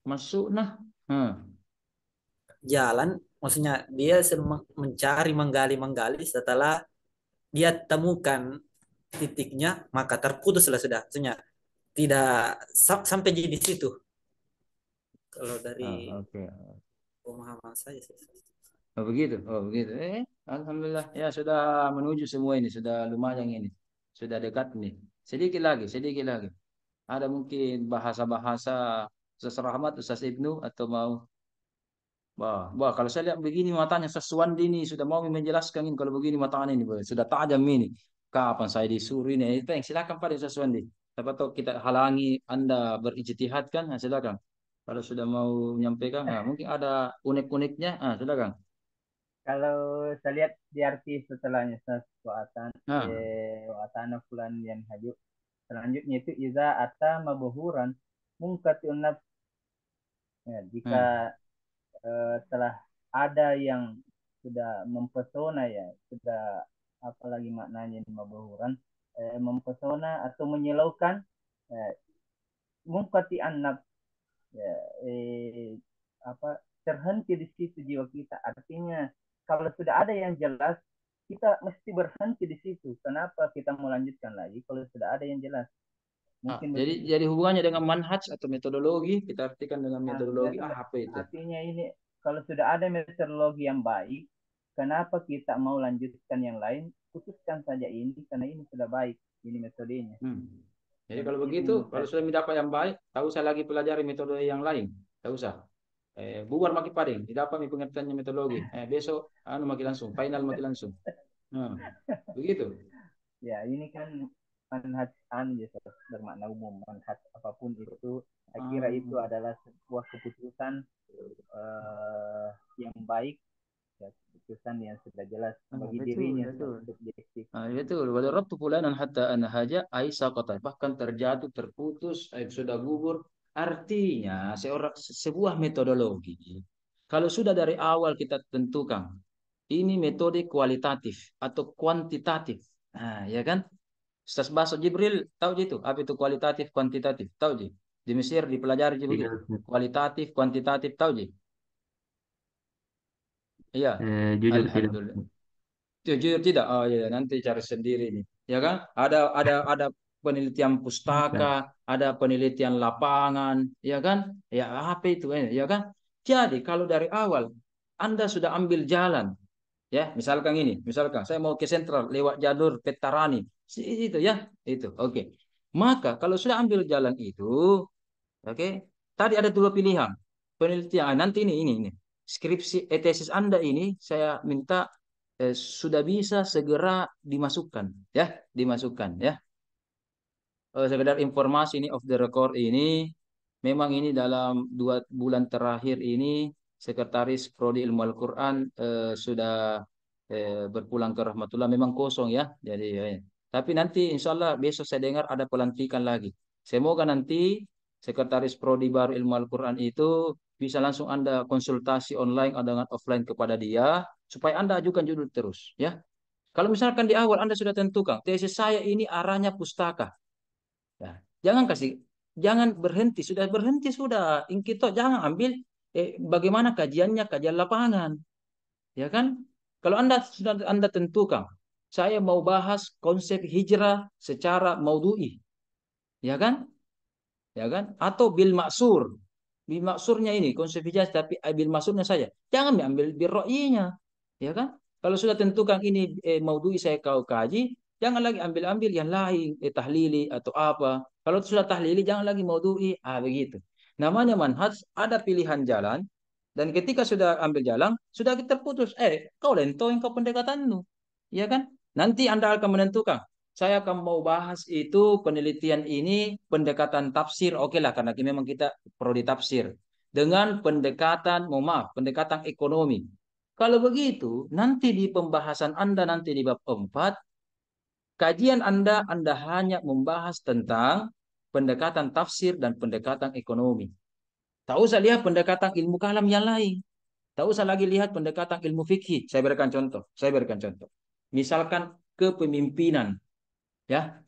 masuk nah. Jalan maksudnya dia mencari menggali setelah dia temukan titiknya maka terputuslah sudah. Maksudnya tidak sampai di situ kalau dari Oke. pemahaman saya sih. Oh begitu, oh begitu. Alhamdulillah ya sudah menuju semua ini, sudah lumayan ini, sudah dekat nih. Sedikit lagi, sedikit lagi. Ada mungkin bahasa-bahasa Ustaz Rahmat, Ustaz Ibnu, atau mau? Wah, kalau saya lihat begini matanya Saswandi ini sudah mau menjelaskan ini kalau begini matanya ini, sudah tajam ini. Kapan saya disuruh ini? Yang silakan Pak Saswandi. Siapa tahu kita halangi Anda berijtihad kan? Nah, silakan. Kalau sudah mau menyampaikan, nah, mungkin ada unik-uniknya. Ah, silakan. Kalau saya lihat di arti setelahnya Nah, wa'atana fulan yang haju. Selanjutnya itu iza ata mabuhuran mungkatiun nafs. Ya, jika nah, telah ada yang sudah mempesona, ya sudah, apalagi maknanya di mabuhuran, mempesona atau menyilaukan, eh, mungkati nafs, ya, terhenti di situ jiwa kita. Artinya kalau sudah ada yang jelas, kita mesti berhenti di situ. Kenapa kita mau lanjutkan lagi kalau sudah ada yang jelas? ah, Mungkin jadi begitu. jadi hubungannya dengan manhaj atau metodologi, kita artikan dengan Nah, metodologi apa itu? artinya ini, kalau sudah ada metodologi yang baik, kenapa kita mau lanjutkan yang lain? Putuskan saja ini karena ini sudah baik, ini metodenya. Hmm. Jadi Dan kalau itu begitu, menurut kalau saya. sudah mendapat yang baik, tak usah lagi pelajari metode yang lain. Tak usah. Bubar maki paling, tidak apa pengertiannya metodologi. Besok anu maki langsung, final maki langsung. Nah, begitu. Ya, ini kan manhaj ya, bermakna umum. Manhaj apapun itu, saya kira itu Ah, adalah sebuah keputusan yang baik, ya, keputusan yang sudah jelas bagi betul, dirinya betul. secara subjektif. Betul. Wadarabtu fulanan hatta anhaja aisa kota. Bahkan terjatuh, terputus, sudah gugur. Artinya sebuah metodologi. Kalau sudah dari awal kita tentukan ini metode kualitatif atau kuantitatif. Nah, ya kan? Ustaz Baso Jibril tahu gitu apa itu kualitatif kuantitatif tahu ji di Mesir dipelajari ji Tidak, begitu Ustaz. kualitatif kuantitatif tahu ji iya Jujur tidak. alhamdulillah jujur tidak oh iya nanti cari sendiri nih ya kan ada penelitian pustaka Ustaz. ada penelitian lapangan ya kan ya apa itu ya kan jadi kalau dari awal Anda sudah ambil jalan ya misalkan ini misalkan saya mau ke sentral lewat jalur Petarani itu ya itu oke maka kalau sudah ambil jalan itu oke tadi ada dua pilihan penelitian nanti ini skripsi tesis Anda ini saya minta sudah bisa segera dimasukkan ya dimasukkan ya sekedar informasi ini off the record ini memang ini dalam 2 bulan terakhir ini Sekretaris Prodi Ilmu Al-Quran sudah berpulang ke rahmatullah memang kosong ya jadi tapi nanti insya Allah besok saya dengar ada pelantikan lagi semoga nanti Sekretaris Prodi baru Ilmu Al-Quran itu bisa langsung Anda konsultasi online atau dengan offline kepada dia supaya Anda ajukan judul terus ya kalau misalkan di awal Anda sudah tentukan tesis saya ini arahnya pustaka. Ya, jangan berhenti, sudah berhenti sudah. Kita jangan ambil bagaimana kajiannya, kajian lapangan, ya kan? Kalau Anda tentukan, saya mau bahas konsep hijrah secara maudhu'i, ya kan? Ya kan? Atau bil maksur. Bil maksurnya ini konsep hijaz tapi bil maksurnya saja. Jangan ambil bil ra'yinya. Ya kan? Kalau sudah tentukan ini maudhui saya kau kaji, jangan lagi ambil-ambil yang lain, tahlili atau apa. Kalau sudah tahlili jangan lagi maudhui, begitu. Namanya manhaj ada pilihan jalan dan ketika sudah ambil jalan, sudah terputus. Kau lentoin kau pendekatanmu. Ya kan? Nanti Anda akan menentukan saya akan mau bahas itu penelitian ini pendekatan tafsir oke lah karena memang kita perlu ditafsir dengan pendekatan mohon maaf pendekatan ekonomi kalau begitu nanti di pembahasan Anda nanti di bab 4 kajian Anda hanya membahas tentang pendekatan tafsir dan pendekatan ekonomi tak usah lihat pendekatan ilmu kalam yang lain tak usah lagi lihat pendekatan ilmu fikih saya berikan contoh misalkan kepemimpinan ya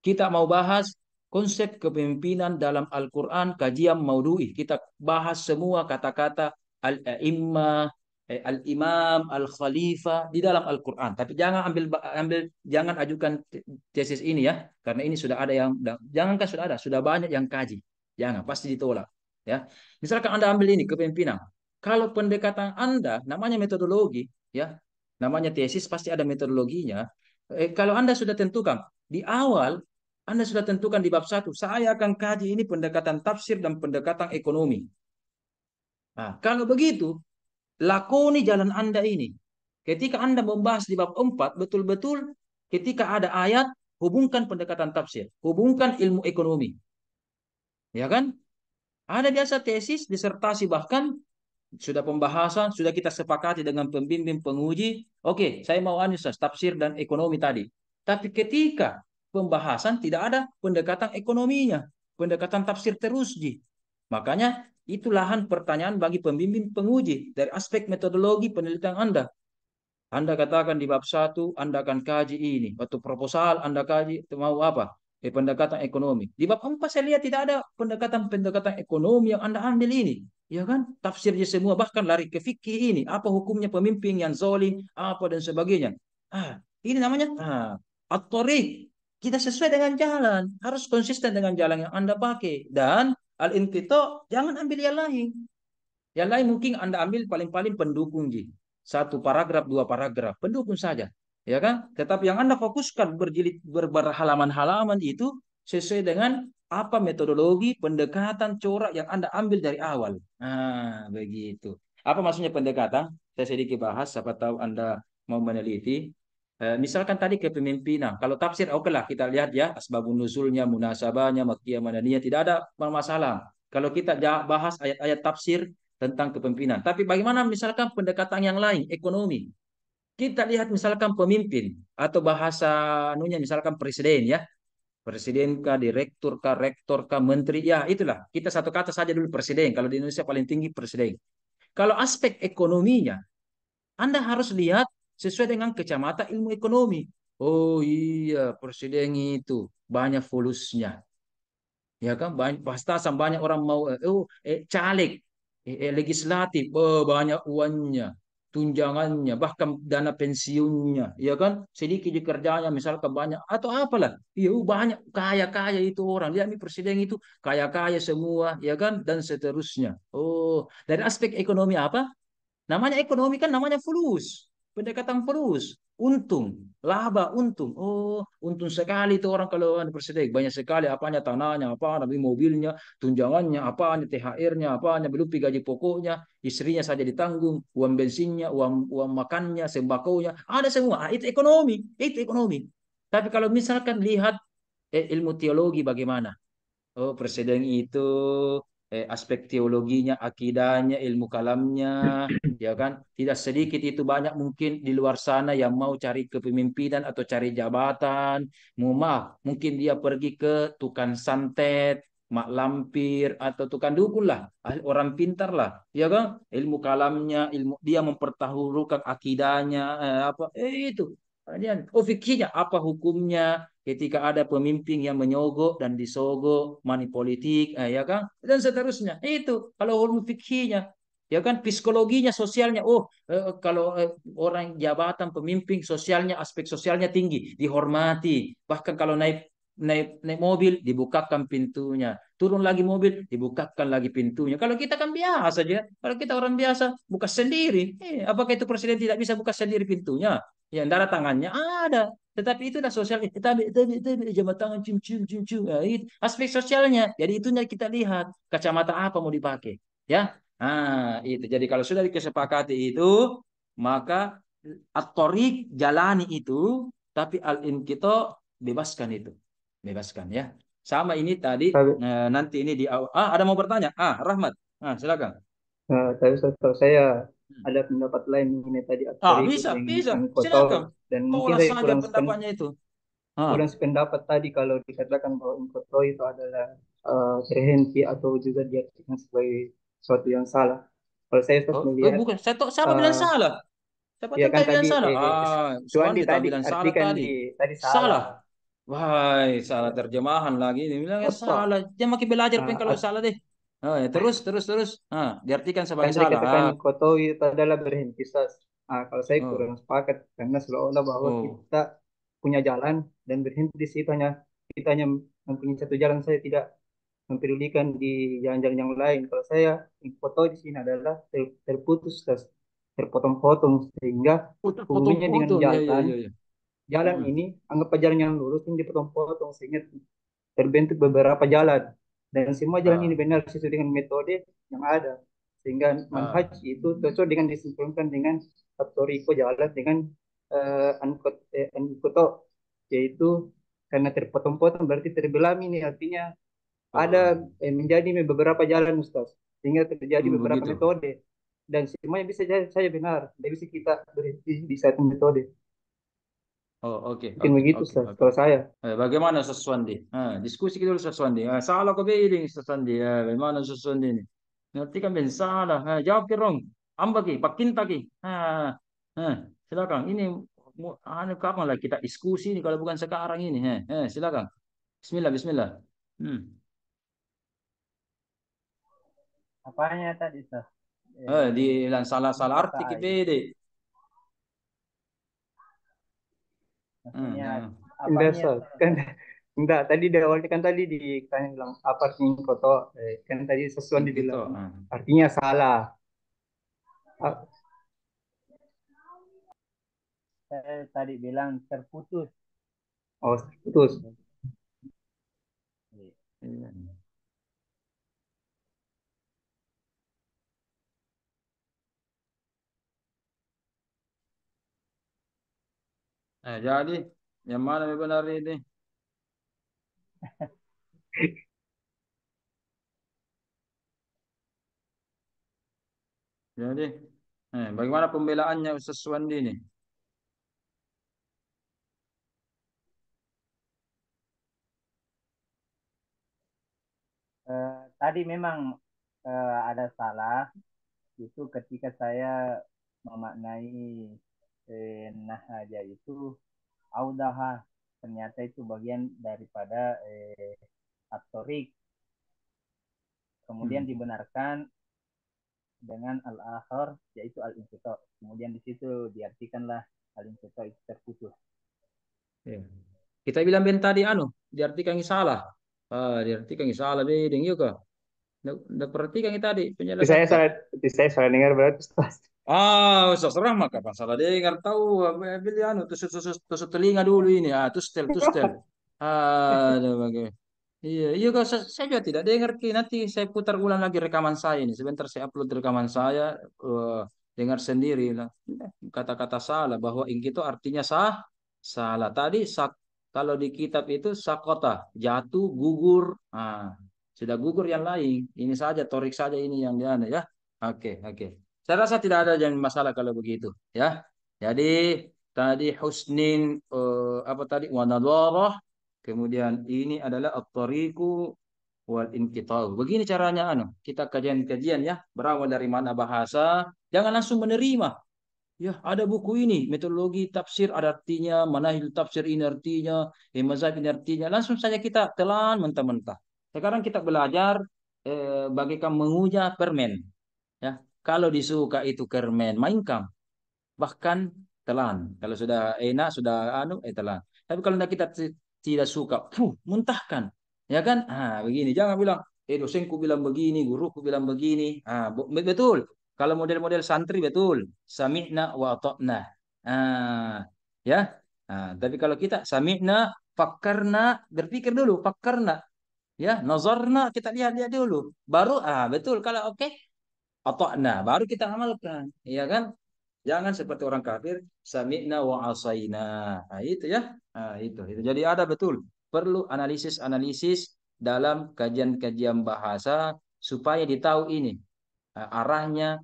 kita mau bahas konsep kepemimpinan dalam Al-Quran, kajian maudhu'i. Kita bahas semua kata-kata al-imam, al-imam, al-khalifah di dalam Al-Quran. Tapi jangan jangan ajukan tesis ini ya, karena ini sudah ada yang, jangankan sudah banyak yang kaji. Jangan, pasti ditolak. Ya, misalkan Anda ambil ini kepemimpinan. Kalau pendekatan Anda, namanya metodologi, ya, namanya tesis pasti ada metodologinya. Kalau Anda sudah tentukan di awal Anda sudah tentukan di bab 1, saya akan kaji ini pendekatan tafsir dan pendekatan ekonomi. Nah, kalau begitu, lakoni jalan Anda ini. Ketika Anda membahas di bab 4, betul-betul ketika ada ayat, hubungkan pendekatan tafsir, hubungkan ilmu ekonomi. Ya kan? Ada biasa tesis, disertasi, bahkan sudah pembahasan, sudah kita sepakati dengan pembimbing penguji. Oke, saya mau analisis tafsir dan ekonomi tadi. Tapi ketika pembahasan tidak ada pendekatan ekonominya, pendekatan tafsir terus, Ji. Makanya itu lahan pertanyaan bagi pembimbing penguji dari aspek metodologi penelitian Anda. Anda katakan di bab 1, Anda akan kaji ini. Waktu proposal, Anda kaji, mau apa? Pendekatan ekonomi. Di bab 4 saya lihat tidak ada pendekatan-pendekatan ekonomi yang Anda ambil ini. Ya kan? Tafsirnya semua, bahkan lari ke fikih ini. Apa hukumnya pemimpin yang zolim, apa dan sebagainya. Ini namanya at-thoriq. Kita sesuai dengan jalan. Harus konsisten dengan jalan yang Anda pakai. Dan al-inqita, jangan ambil yang lain. Yang lain mungkin Anda ambil paling-paling pendukung, Ji. Satu paragraf, dua paragraf, pendukung saja. Ya kan? Tetapi yang Anda fokuskan berjilid berhalaman-halaman itu sesuai dengan apa metodologi, pendekatan, corak yang Anda ambil dari awal. Nah, begitu. Apa maksudnya pendekatan? Saya sedikit bahas, siapa tahu Anda mau meneliti. Misalkan tadi kepemimpinan. Kalau tafsir, oke lah kita lihat ya, asbabun nuzulnya, munasabahnya, makkiyah, madaniyah, tidak ada masalah. Kalau kita bahas ayat-ayat tafsir tentang kepemimpinan. Tapi bagaimana misalkan pendekatan yang lain, ekonomi? Kita lihat misalkan pemimpin atau bahasa anunya misalkan presiden ya. Presiden kah, direktur kah, rektor kah, menteri, ya itulah. Kita satu kata saja dulu presiden. Kalau di Indonesia paling tinggi presiden. Kalau aspek ekonominya, Anda harus lihat sesuai dengan kacamata ilmu ekonomi. Oh iya, presiden itu banyak fulusnya. Ya kan banyak pastasan banyak orang mau caleg legislatif banyak uangnya tunjangannya bahkan dana pensiunnya ya kan sedikit di kerjanya misalkan banyak atau apalah iya banyak kaya kaya itu orang lihat nih presiden itu kaya kaya semua ya kan dan seterusnya dari aspek ekonomi apa namanya ekonomi kan namanya fulus. Pendekatan fulus. Untung. Laba, untung. Oh, untung sekali itu orang kalau ada presiden. Banyak sekali apanya tanahnya, apa namanya mobilnya, tunjangannya, apanya, THR-nya, apanya, belum gaji pokoknya, istrinya saja ditanggung, uang bensinnya, uang makannya, sembakonya, ada semua. Itu ekonomi. Itu ekonomi. Tapi kalau misalkan lihat ilmu teologi bagaimana? Oh, presiden itu aspek teologinya, akidahnya, ilmu kalamnya, ya kan? Tidak sedikit itu banyak mungkin di luar sana yang mau cari kepemimpinan atau cari jabatan. Maaf, mungkin dia pergi ke tukang santet, mak lampir atau tukang dukun lah, orang pintar lah, ya kan? Ilmu kalamnya, ilmu dia mempertaruhkan akidahnya, apa? Itu. Oh fikihnya apa hukumnya? Ketika ada pemimpin yang menyogok dan disogok, money politik, ya kan, dan seterusnya. Itu kalau ilmu fikihnya, ya kan, psikologinya, sosialnya. Oh, kalau orang jabatan pemimpin sosialnya, aspek sosialnya tinggi, dihormati. Bahkan kalau naik naik naik mobil, dibukakan pintunya. Turun lagi mobil, dibukakan lagi pintunya. Kalau kita kan biasa aja. Kalau kita orang biasa, buka sendiri. Apakah itu presiden tidak bisa buka sendiri pintunya? Ya, darah tangannya ada. Tetapi itu dah sosial. Tapi jabat tangan cium cium cium cium. Ya, itu aspek sosialnya. Jadi itunya kita lihat kacamata apa mau dipakai. Ya. Itu. Jadi kalau sudah disepakati itu, maka at-thoriq jalani itu, tapi al-inqita bebaskan itu. Bebaskan ya. Sama ini tadi Tapi, nanti ini di awal. Ada mau bertanya? Rahmat. Silakan. tapi setahu saya ada pendapat lain mengenai tadi aktor Bisa, yang bisa. Silakan. Inkoto dan mungkin Tolak saya saja pendapatnya itu. kurang sependapat tadi kalau dikatakan bahwa Inkoto itu adalah terhenti atau juga diartikan sebagai sesuatu yang salah. Kalau saya terus melihat, Bukan. Siapa bilang uh, salah? Siapa ya tahu kan saya bilang tadi salah. Suandi Suandi tak tadi bilang salah artikan tadi. di tadi salah. Salah. Wah, salah Ya, terjemahan lagi. Ini bilangnya apa? salah. Dia makin belajar pen kalau Uh, salah deh. Terus. Diartikan kan sebagai tadi salah. katakan Koto itu adalah berhenti sas. Kalau saya Oh, kurang sepakat karena seolah-olah bahwa oh. kita punya jalan dan berhenti di situ hanya kita hanya mempunyai satu jalan. Saya tidak mempedulikan di jalan-jalan yang lain. Kalau saya Koto di sini adalah terputus sas, terpotong-potong sehingga hubungannya dengan Potong-potong. Ya, ya, jalan ya, ya. jalan Hmm. ini anggap jalan yang lurus ini dipotong-potong sehingga terbentuk beberapa jalan dan semua jalan ini Ah, benar sesuai dengan metode yang ada sehingga manhaj ah. itu cocok dengan disimpulkan dengan Toriko jalan dengan Ankoto, yaitu karena terpotong-potong berarti terbelah ini artinya ada Oh, menjadi beberapa jalan Ustaz sehingga terjadi beberapa begitu. metode dan semuanya bisa saya benar tidak bisa kita berhenti di satu metode Oh, oke, mungkin oke, begitu oke, Ustaz oke. kalau saya. Bagaimana Ustaz Wandi? Diskusi kita dulu Ustaz Wandi. Salah kau beding Ustaz Wandi. Bagaimana Ustaz Wandi ini? Ngerti kan ben salah. Jawab kirong. Ambak ki, pakinta ki. Silakan. Ini kapan lah kita diskusi ini kalau bukan sekarang ini. Silakan. Bismillah, Bismillah. Hmm. Apanya tadi Ustaz? Di salah-salah Lupa arti ki saya. bede. Maksudnya Enggak, apanya Ustaz. Kan enggak, tadi di awalnya kan tadi kan bilang apa artinya koto, kan tadi sesuatu Yang kita. dibilang artinya salah. Ah, saya tadi bilang terputus. oh, putus. Iya. Jadi yang mana yang benar ini? Jadi, bagaimana pembelaannya Ustaz Wandi ini? Tadi memang ada salah itu ketika saya memaknai nahaja itu audaha, ternyata itu bagian daripada atorik, kemudian Hmm. dibenarkan dengan al-akhir yaitu al-inqita, kemudian di situ diartikanlah al-inqita itu terputus. Ya. Kita bilang ben tadi diartikan yang salah. Diartikan yang salah bedeng juga. Nggak perhatikan yang tadi Itu penjelasan tak. saya salah dengar berarti, Ustaz. Ustaz Rahmat kapan salah dengar tahu beli tusuk telinga dulu ini. Tustel. Aduh bagaimana. Iya, iya kok saya juga tidak dengar Ki. Nanti saya putar ulang lagi rekaman saya ini. Sebentar saya upload rekaman saya, dengar sendiri lah. Kata-kata salah bahwa ing itu artinya salah. Tadi kalau di kitab itu sakota, jatuh, gugur. Sudah gugur yang lain. Ini saja torik saja ini yang dia ya. Oke, oke. Saya rasa tidak ada yang masalah kalau begitu, ya. Jadi tadi husnin apa tadi wanadharah. Kemudian ini adalah at-tariqu wal inqita'u. Begini caranya kita kajian-kajian ya, berawal dari mana bahasa, jangan langsung menerima. Ya, ada buku ini, metodologi tafsir ada artinya, manahil tafsir ini artinya, mazhab ini artinya. Langsung saja kita telan mentah-mentah. Sekarang kita belajar bagaikan mengunyah permen. Ya, kalau disuka itu permen, mainkan bahkan telan. Kalau sudah enak, sudah telan. Tapi kalau kita tidak suka, muntahkan. Ya kan? Begini. Jangan bilang, dosenku bilang begini, guruku bilang begini. Betul. Kalau model-model santri betul. Sami'na wa ata'na. Ya. Tapi kalau kita sami'na, fakkarna, berpikir dulu, fakkarna. Ya, nazarna, kita lihat-lihat dulu. Baru, betul. Kalau oke, ata'na, baru kita amalkan. Iya kan? Jangan seperti orang kafir, sami'na wa asaina. Itu ya. Itu. Jadi ada betul. Perlu analisis-analisis dalam kajian-kajian bahasa supaya ditahu ini arahnya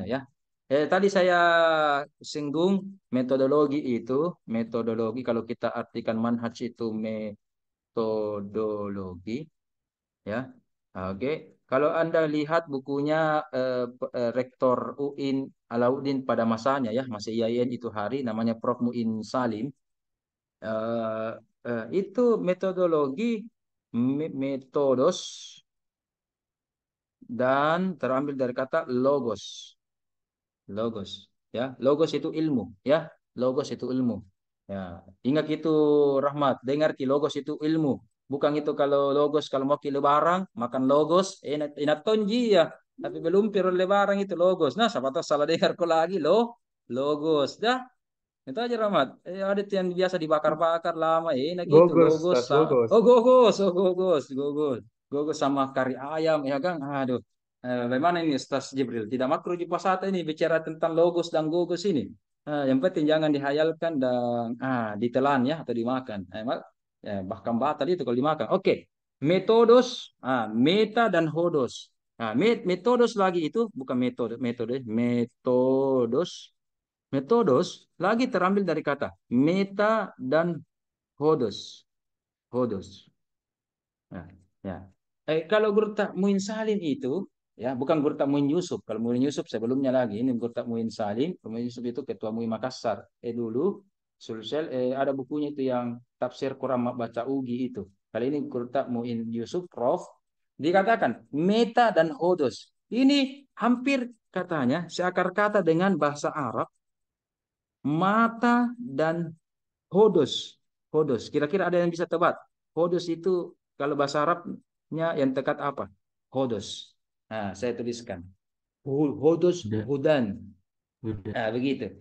ya. Tadi saya singgung metodologi itu, metodologi kalau kita artikan manhaj itu metodologi ya. Oke. Kalau Anda lihat bukunya Rektor UIN Alauddin pada masanya ya, masih IAIN itu hari namanya Prof Muin Salim. Eh, itu metodologi metodos dan terambil dari kata logos. Logos ya. Logos itu ilmu ya. Logos itu ilmu. Ya, ingat itu Rahmat, dengar ki logos itu ilmu. Bukan itu kalau logos kalau mau kilo barang makan logos enak tonji ya. Tapi belum piro le barang itu logos. Nah, siapa tahu salah dengar ko lagi logos dah. Itu aja Rahmat. Ada tuh yang biasa dibakar-bakar lama, enak gitu. Gogos, Gogos, tas gogos. gogos sama kari ayam, ya kan? Aduh, bagaimana ini Ustaz Jibril? Tidak makro di pasata ini bicara tentang logos dan gogos ini. Yang penting jangan dihayalkan dan ditelan ya atau dimakan. Bahkan batal itu kalau dimakan. Oke, metodos, meta dan hodos. Metodos lagi itu bukan metodos. Metodos lagi terambil dari kata meta dan hodos. Hodos. Nah, ya. Kalau Guru Muin Salim itu, ya bukan Guru Muin Yusuf. Kalau Muin Yusuf sebelumnya lagi, ini Guru Muin Salim. Muin Yusuf itu ketua MUI Makassar. Dulu, Sulsel, ada bukunya itu yang tafsir Quran baca Ugi itu. Kali ini Guru Muin Yusuf, Prof. Dikatakan meta dan hodos. Ini hampir katanya seakar kata dengan bahasa Arab mata dan hodos. Hodos. Kira-kira ada yang bisa tebak? Hodos itu kalau bahasa Arabnya yang dekat apa? Hodos. Nah, saya tuliskan. Hodos Udah, hudan. udah. Begitu.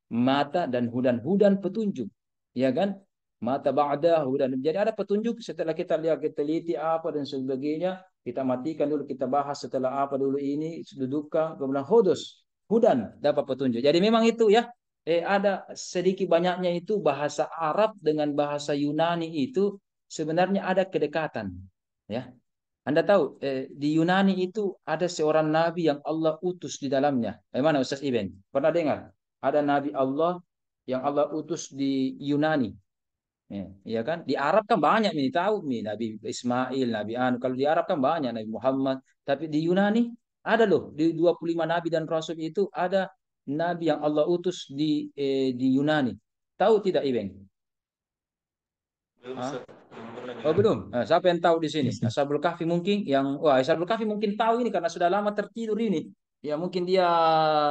Mata dan hudan. Hudan petunjuk. Ya kan? Mata ba'da hudan. Jadi ada petunjuk setelah kita lihat, kita teliti apa dan sebagainya. Kita matikan dulu, kita bahas setelah apa dulu ini, dudukkan, kemudian hodos. Hudan dapat petunjuk. Jadi memang itu ya. Ada sedikit banyaknya itu bahasa Arab dengan bahasa Yunani itu sebenarnya ada kedekatan. Ya, anda tahu di Yunani itu ada seorang nabi yang Allah utus di dalamnya. Bagaimana Ustaz Iben? Pernah dengar? Ada nabi Allah yang Allah utus di Yunani. Ya kan? Di Arab kan banyak nih tahu nih Nabi Ismail, Nabi Anu. Kalau di Arab kan banyak Nabi Muhammad. Tapi di Yunani ada loh di 25 nabi dan rasul itu ada nabi yang Allah utus di Yunani. Tahu tidak Ibeng? Oh belum. Nah, siapa yang tahu di sini? Bisa. Ashabul Kahfi mungkin Ashabul Kahfi mungkin tahu ini karena sudah lama tertidur ini. Ya mungkin dia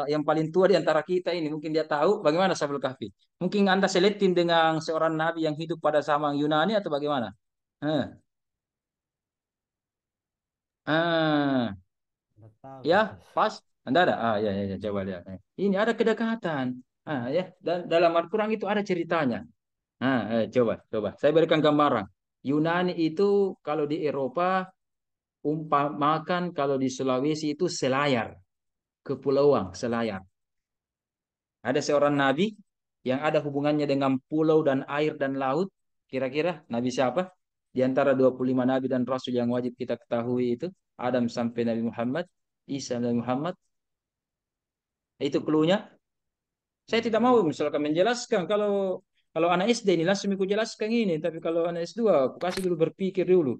yang paling tua di antara kita ini mungkin dia tahu bagaimana Ashabul Kahfi. Mungkin Anda seletin dengan seorang nabi yang hidup pada zaman Yunani atau bagaimana? Eh. Ah, Nggak tahu, ya, Ustaz. pas. Anda ada? Ya, coba lihat. Ini ada kedekatan. Ya, dan dalam Al-Qur'an itu ada ceritanya. Coba. Saya berikan gambaran. Yunani itu kalau di Eropa umpamakan kalau di Sulawesi itu selayar, kepulauan selayar. Ada seorang nabi yang ada hubungannya dengan pulau dan air dan laut. Kira-kira nabi siapa? Di antara 25 nabi dan rasul yang wajib kita ketahui itu, Adam sampai Nabi Muhammad, Isa Nabi Muhammad. Itu clue-nya. Saya tidak mau misalkan menjelaskan kalau anak SD ini langsung aku jelaskan ini, tapi kalau anak S2 aku kasih dulu berpikir dulu.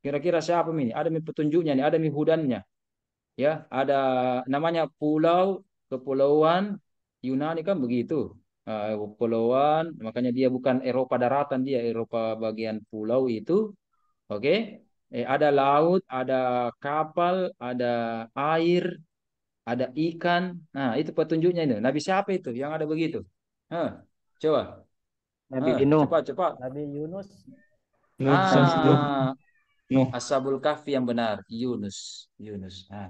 Kira-kira siapa ini? Ada petunjuknya nih, ada hudannya. Ya, ada namanya pulau, kepulauan Yunani kan begitu. Kepulauan, makanya dia bukan Eropa daratan, dia Eropa bagian pulau itu. Oke. Ada laut, ada kapal, ada air, ada ikan. Nah, itu petunjuknya ini. Nabi siapa itu yang ada begitu? Hah, coba. Nabi Nuh. Cepat. Nabi Yunus. Nuh, Nuh. Ah, Nuh. Ashabul Kahfi yang benar, Yunus.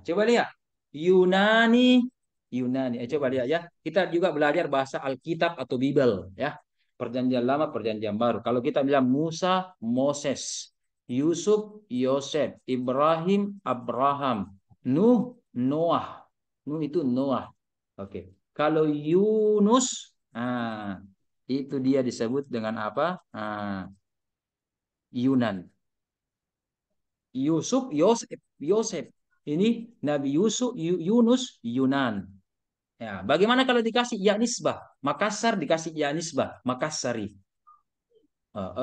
Coba lihat. Yunani, Yunani. Coba lihat ya. Kita juga belajar bahasa Alkitab atau Bible ya. Perjanjian lama, perjanjian baru. Kalau kita bilang Musa, Moses, Yusuf, Yosef, Ibrahim, Abraham, Nuh, Noah. Nuh itu Noah. Oke. Kalau Yunus, itu dia disebut dengan apa? Yunan. Yosef. Ini Nabi Yunus, Yunan. Ya, bagaimana kalau dikasih ya nisbah? Makassar dikasih ya nisbah, Makassari.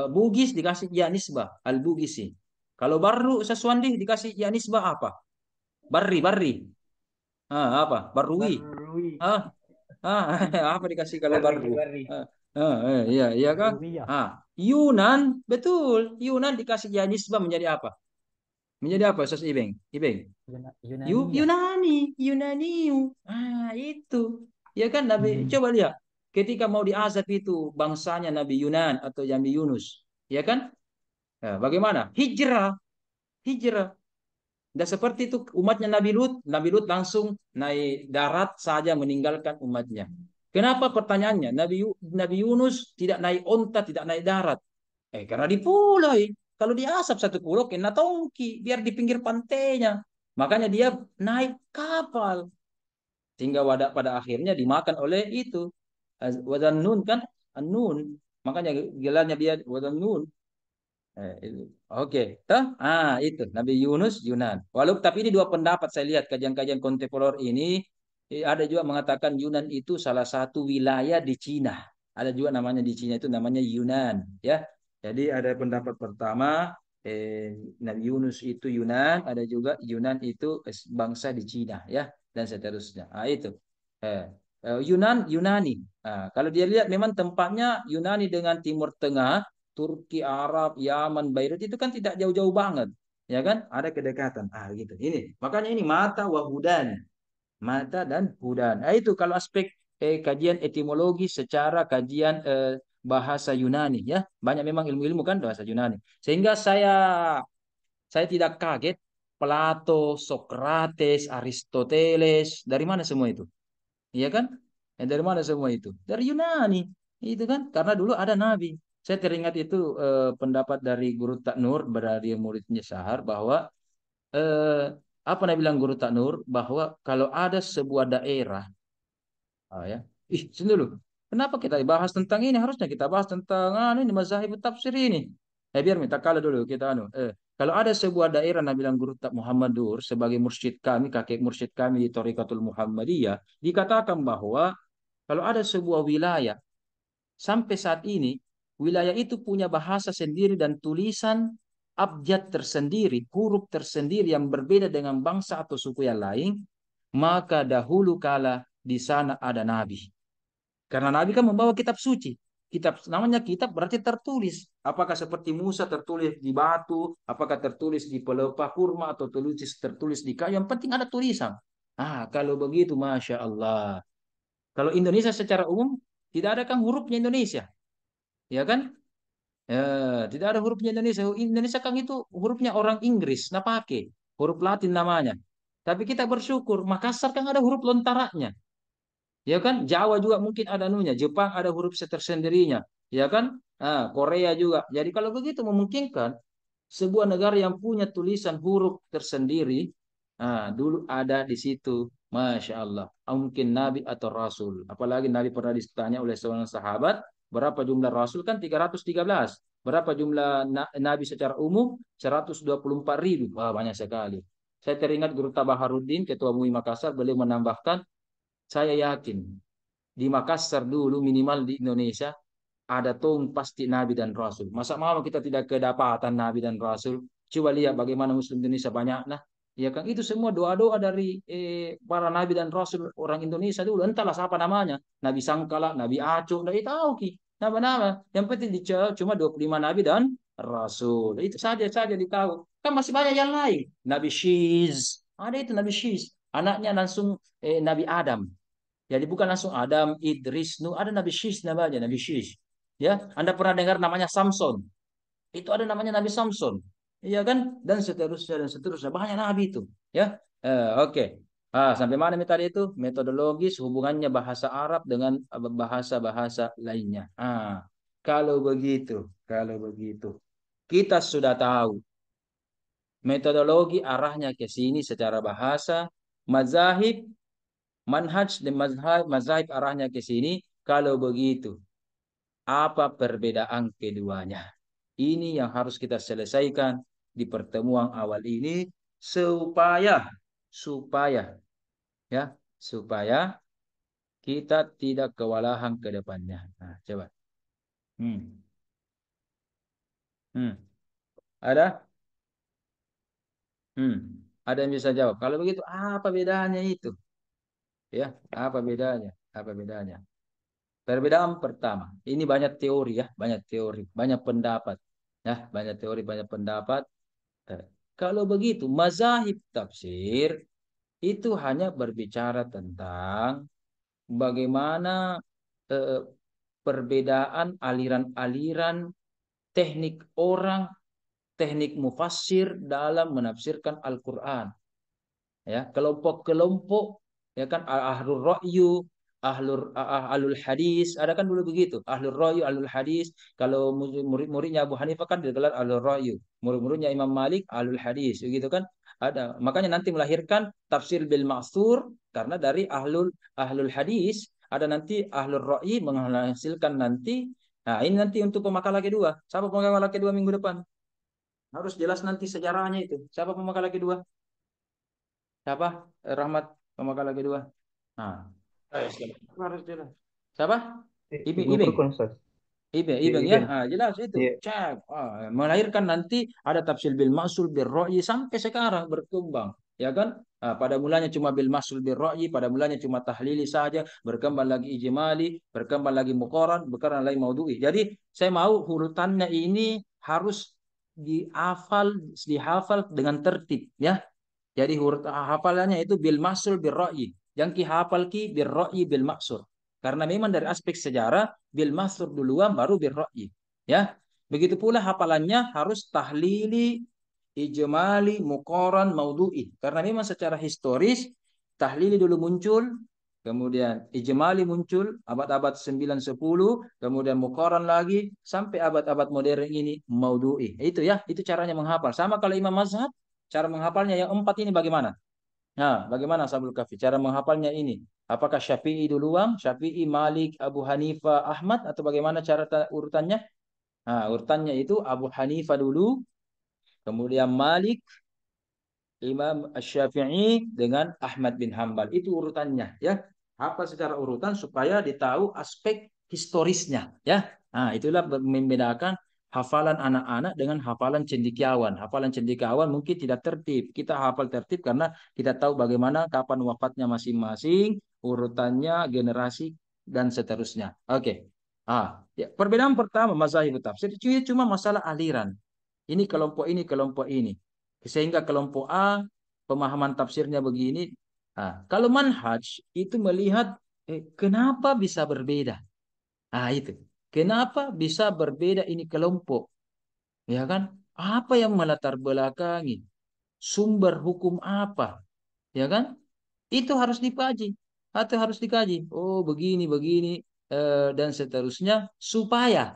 Bugis dikasih ya nisbah, Al-Bugisi. Kalau Baru Saswandi dikasih ya nisbah apa? Barri. Apa? Barui. Barui. Ah, apa dikasih kalau Barri, Baru? Barri. Iya kan? Barwiyah. Yunan, betul. Yunan dikasih ya nisbah menjadi apa? Menjadi apa, Ustaz Ibeng? Yunaniyah. Yunaniu. Itu. Ya kan Nabi, coba lihat. Ketika mau diazab itu bangsanya Nabi Yunan atau Nabi Yunus. Ya kan? Bagaimana? Hijrah. Dan seperti itu umatnya Nabi Lut langsung naik darat saja meninggalkan umatnya. Kenapa pertanyaannya? Nabi Yunus tidak naik onta, tidak naik darat. Karena di pulau. Kalau di asap satu pulau, kena tongki. Biar di pinggir pantainya. Makanya dia naik kapal. Sehingga pada akhirnya dimakan oleh itu. Wadannun kan? An-Nun. Makanya gelarnya dia Wadannun. Oke, itu Nabi Yunus Yunan. Walaupun tapi ini dua pendapat saya lihat kajian-kajian kontemporer ini ada juga mengatakan Yunan itu salah satu wilayah di Cina. Ada juga namanya di Cina itu namanya Yunan, ya. Jadi ada pendapat pertama Nabi Yunus itu Yunan, ada juga Yunan itu bangsa di Cina, ya, dan seterusnya. Itu Yunani. Kalau dia lihat memang tempatnya Yunani dengan Timur Tengah. Turki, Arab, Yaman, Beirut itu kan tidak jauh-jauh banget, ya kan? Ada kedekatan. Gitu. Ini makanya ini mata dan hudan. Itu kalau aspek kajian etimologi secara kajian bahasa Yunani, ya. Banyak memang ilmu-ilmu kan bahasa Yunani. Sehingga saya tidak kaget Plato, Socrates, Aristoteles dari mana semua itu? Iya kan? Dari mana semua itu? Dari Yunani. Itu kan karena dulu ada nabi. Saya teringat itu pendapat dari Guru Tak Nur dari muridnya Syahar bahwa eh, apa nabi bilang Guru Tak Nur bahwa kalau ada sebuah daerah, ya, sini dulu. Kenapa kita bahas tentang ini? Harusnya kita bahas tentang ini mazhab tafsir ini. Biar minta kala dulu kita kalau ada sebuah daerah Nabi bilang Guru Tak Muhammad Dur sebagai mursyid kami, kakek mursyid kami di Thariqatul Muhammadiyah, dikatakan bahwa kalau ada sebuah wilayah, sampai saat ini, wilayah itu punya bahasa sendiri dan tulisan abjad tersendiri, huruf tersendiri yang berbeda dengan bangsa atau suku yang lain, maka dahulu kala di sana ada nabi. Karena nabi kan membawa kitab suci. Kitab namanya kitab berarti tertulis. Apakah seperti Musa tertulis di batu, apakah tertulis di pelepah kurma atau tertulis di kayu, yang penting ada tulisan. Kalau begitu Masya Allah. Kalau Indonesia secara umum tidak ada kan hurufnya Indonesia, ya kan? Tidak ada hurufnya Indonesia. Indonesia kan itu hurufnya orang Inggris, nah pakai huruf Latin namanya. Tapi kita bersyukur Makassar kan ada huruf lontarannya, ya kan? Jawa juga mungkin ada nunya, Jepang ada huruf tersendirinya, ya kan? Korea juga. Jadi kalau begitu memungkinkan sebuah negara yang punya tulisan huruf tersendiri, dulu ada di situ, Masya Allah. Mungkin Nabi atau Rasul. Apalagi Nabi pernah ditanya oleh seorang sahabat, berapa jumlah Rasul kan 313. Berapa jumlah Nabi secara umum? 124.000. Wah, banyak sekali. Saya teringat Guru Tabaharuddin, Ketua MUI Makassar, beliau menambahkan, saya yakin di Makassar dulu minimal di Indonesia ada tuh pasti Nabi dan Rasul. Masa mau kita tidak kedapatan Nabi dan Rasul? Coba lihat bagaimana Muslim Indonesia banyak. Nah, ya kan itu semua doa-doa dari para Nabi dan Rasul orang Indonesia dulu. Entahlah siapa namanya. Nabi Sangkala, Nabi Aco, tidak tahu ki. Nama-nama. Yang penting cuma 25 Nabi dan Rasul. Itu saja ditahu. Kan masih banyak yang lain. Nabi Shiz. Ada itu Nabi Shiz. Anaknya langsung Nabi Adam. Jadi bukan langsung Adam, Idris, Nuh, ada Nabi Shish namanya, Nabi Shish. Ya, Anda pernah dengar namanya Samson? Itu ada namanya Nabi Samson. Iya kan? Dan seterusnya dan seterusnya. Banyak nabi itu, ya. Oke. Sampai mana tadi itu? Metodologis hubungannya bahasa Arab dengan bahasa-bahasa lainnya. Kalau begitu, kita sudah tahu metodologi arahnya ke sini secara bahasa, mazahib, manhaj dan mazhab arahnya ke sini. Kalau begitu, apa perbedaan keduanya? Ini yang harus kita selesaikan di pertemuan awal ini supaya supaya ya supaya kita tidak kewalahan ke depannya. Coba. Hmm. Hmm. Ada? Hmm. Ada yang bisa jawab. Kalau begitu apa bedanya itu? Ya, apa bedanya? Apa bedanya? Perbedaan pertama, ini banyak teori ya, banyak teori, banyak pendapat. Ya, banyak teori, banyak pendapat. Eh, Kalau begitu, mazahib tafsir itu hanya berbicara tentang bagaimana eh, perbedaan aliran-aliran teknik orang, teknik mufassir dalam menafsirkan Al-Quran. Ya, kelompok-kelompok, ya kan, ahlul ra'yu, ahlul hadis, ada kan dulu begitu. Ahlul ra'yu, ahlul hadis. Kalau murid-muridnya Abu Hanifah kan digelar ahlul ra'yu. Murid-muridnya Imam Malik ahlul hadis, begitu kan? Ada. Makanya nanti melahirkan tafsir bil ma'thur karena dari ahlul hadis, ada nanti ahlul ra'yi menghasilkan nanti. Nah, ini nanti untuk pemakalah kedua. Siapa pemakalah kedua minggu depan? Harus jelas nanti sejarahnya itu. Siapa pemakalah kedua? Siapa? Rahmat pemakalah kedua. Nah, harus jelas. Siapa? Ibing, Gubernur Ibing. Konsol. Ibing ya. Ibn. Ah, jelas itu. Iya. Cek. Melahirkan nanti ada tafsir bil ma'sul bil ra'yi sampai sekarang berkembang. Ya kan? Pada mulanya cuma bil ma'sul bil ra'yi, pada mulanya cuma tahlili saja, berkembang lagi ijmali, berkembang lagi muqaran, berkembang lagi maudhu'i. Jadi saya mau urutannya ini harus dihafal dengan tertib ya. Jadi huruf hafalannya itu bil masul bil ra'yi. Yang ki hafal ki bil ra'yi bil maksur. Karena memang dari aspek sejarah bil maksur duluan baru bil ra'yi. Ya. Begitu pula hafalannya harus tahlili, ijmali, muqaran, maudhu'i. Karena memang secara historis tahlili dulu muncul, kemudian ijmali muncul abad-abad 9 10, kemudian muqaran lagi sampai abad-abad modern ini maudhu'i. Itu ya, itu caranya menghafal. Sama kalau imam mazhab cara menghafalnya yang empat ini bagaimana? Nah, bagaimana Ashabul Kahfi? Cara menghafalnya ini. Apakah Syafi'i duluan? Syafi'i, Malik, Abu Hanifah, Ahmad? Atau bagaimana cara urutannya? Nah, urutannya itu Abu Hanifah dulu, kemudian Malik, Imam Syafi'i dengan Ahmad bin Hambal. Itu urutannya. Ya, hafal secara urutan supaya ditahu aspek historisnya. Ya, nah itulah membedakan hafalan anak-anak dengan hafalan cendekiawan. Hafalan cendekiawan mungkin tidak tertib. Kita hafal tertib karena kita tahu bagaimana kapan wafatnya masing-masing, urutannya, generasi, dan seterusnya. Oke. Ya. Perbedaan pertama mazhab tafsir itu cuma masalah aliran. Ini, kelompok ini. Sehingga kelompok A, pemahaman tafsirnya begini. Kalau manhaj itu melihat kenapa bisa berbeda. Itu. Kenapa bisa berbeda ini kelompok? Ya kan? Apa yang melatar belakangi? Sumber hukum apa? Ya kan? Itu harus dikaji. Atau harus dikaji. Oh, begini, begini, dan seterusnya. Supaya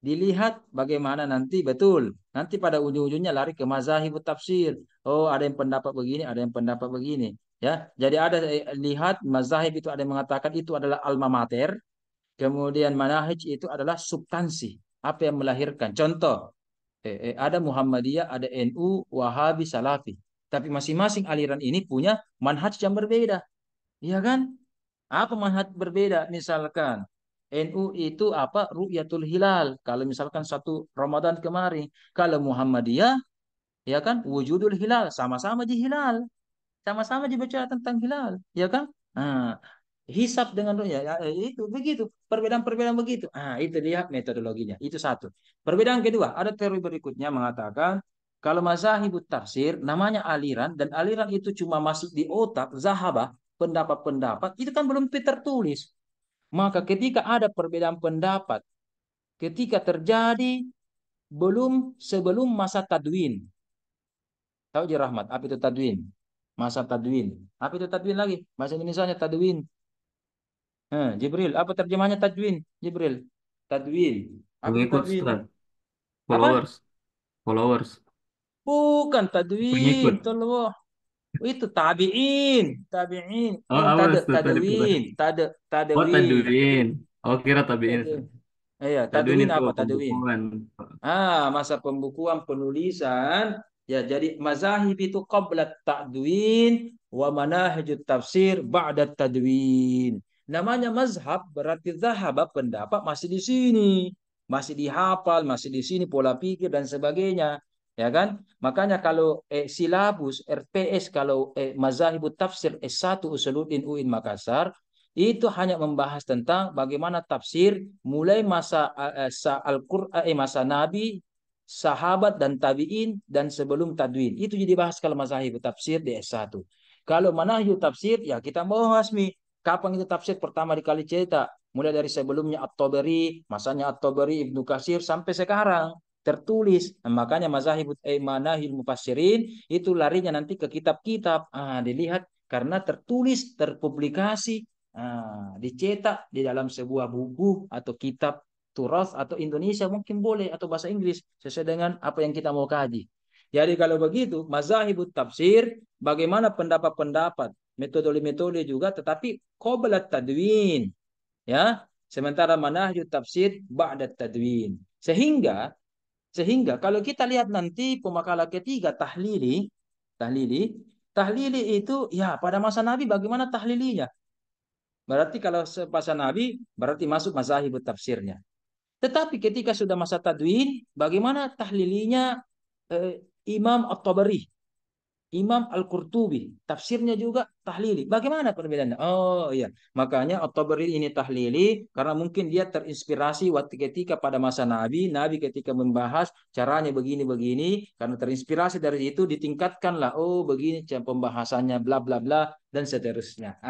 dilihat bagaimana nanti betul. Nanti pada ujung-ujungnya lari ke mazahib tafsir. Oh, ada yang pendapat begini, ada yang pendapat begini. Ya, jadi ada lihat mazahib itu ada yang mengatakan itu adalah alma mater, kemudian manahij itu adalah substansi. Apa yang melahirkan? Contoh, ada Muhammadiyah, ada NU, Wahabi, Salafi. Tapi masing-masing aliran ini punya manhaj yang berbeda. Iya kan? Apa manhaj berbeda? Misalkan NU itu apa? Ru'yatul hilal. Kalau misalkan satu Ramadan kemarin. Kalau Muhammadiyah, ya kan? Wujudul hilal. Sama-sama di hilal. Sama-sama dibaca tentang hilal. Ya kan? Nah, hisab dengan ru'ya. Ya, itu begitu. Perbedaan-perbedaan begitu. Itu lihat metodologinya. Itu satu. Perbedaan kedua. Ada teori berikutnya mengatakan kalau mazhabut tafsir namanya aliran dan aliran itu cuma masuk di otak zahabah pendapat-pendapat itu kan belum tertulis. Maka ketika ada perbedaan pendapat, ketika terjadi sebelum masa tadwin. Tahu je Rahmat, apa itu tadwin? Masa tadwin. Apa itu tadwin lagi? Bahasa Indonesianya tadwin. Jibril, apa terjemahnya tadwin? Jibril. Tadwin. Apa itu Pengikut tadwin? Ustaz. Apa? Followers. Followers. Bukan tadwin. Pengikut. Tolong. Itu tabiin, tabiin. Oh, apa Ustaz tadi Tadwin, pertanyaan? Oh, tadwin. Tadwin. Oh, kira tabiin Tadwin. Ustaz. Iya, Tadwin tadwin itu apa tadwin? pembukuan. Masa pembukuan penulisan. Ya, jadi mazahib itu qabla tadwin wa manahijut tafsir ba'da tadwin. Namanya mazhab berarti zahaba pendapat masih di sini. Masih dihafal, masih di sini pola pikir dan sebagainya. Ya kan? Makanya kalau silabus RPS kalau mazahibut tafsir S1 Usuluddin UIN Makassar itu hanya membahas tentang bagaimana tafsir mulai masa Al-Qur'an, masa Nabi, sahabat dan tabi'in dan sebelum tadwin. Itu jadi bahas kalau mazahib tafsir di S1. Kalau manahju tafsir ya kita bahas kapan itu tafsir pertama dikali cetak. Mulai dari sebelumnya At-Tabari, masanya At-Tabari, Ibnu Katsir sampai sekarang tertulis. Makanya mazahib manahil mufassirin itu larinya nanti ke kitab-kitab. Dilihat karena tertulis, terpublikasi Dicetak di dalam sebuah buku atau kitab turas atau Indonesia mungkin boleh atau bahasa Inggris sesuai dengan apa yang kita mau kaji. Jadi kalau begitu, mazahibut tafsir, bagaimana pendapat-pendapat, metode-metode juga, tetapi qabla tadwin, ya. Sementara manahjut tafsir ba'da tadwin. Sehingga kalau kita lihat nanti pemakalah ketiga tahlili, tahlili itu ya pada masa Nabi bagaimana tahlilinya? Berarti kalau masa Nabi berarti masuk mazahib tafsirnya. Tetapi ketika sudah masa tadwin, bagaimana tahlilinya Imam At-Tabari, Imam Al-Qurtubi, tafsirnya juga tahlili. Bagaimana perbedaannya? Oh iya, makanya At-Tabari ini tahlili karena mungkin dia terinspirasi waktu ketika pada masa Nabi, Nabi ketika membahas caranya begini-begini, karena terinspirasi dari itu ditingkatkanlah. Oh begini cara pembahasannya, bla bla bla dan seterusnya.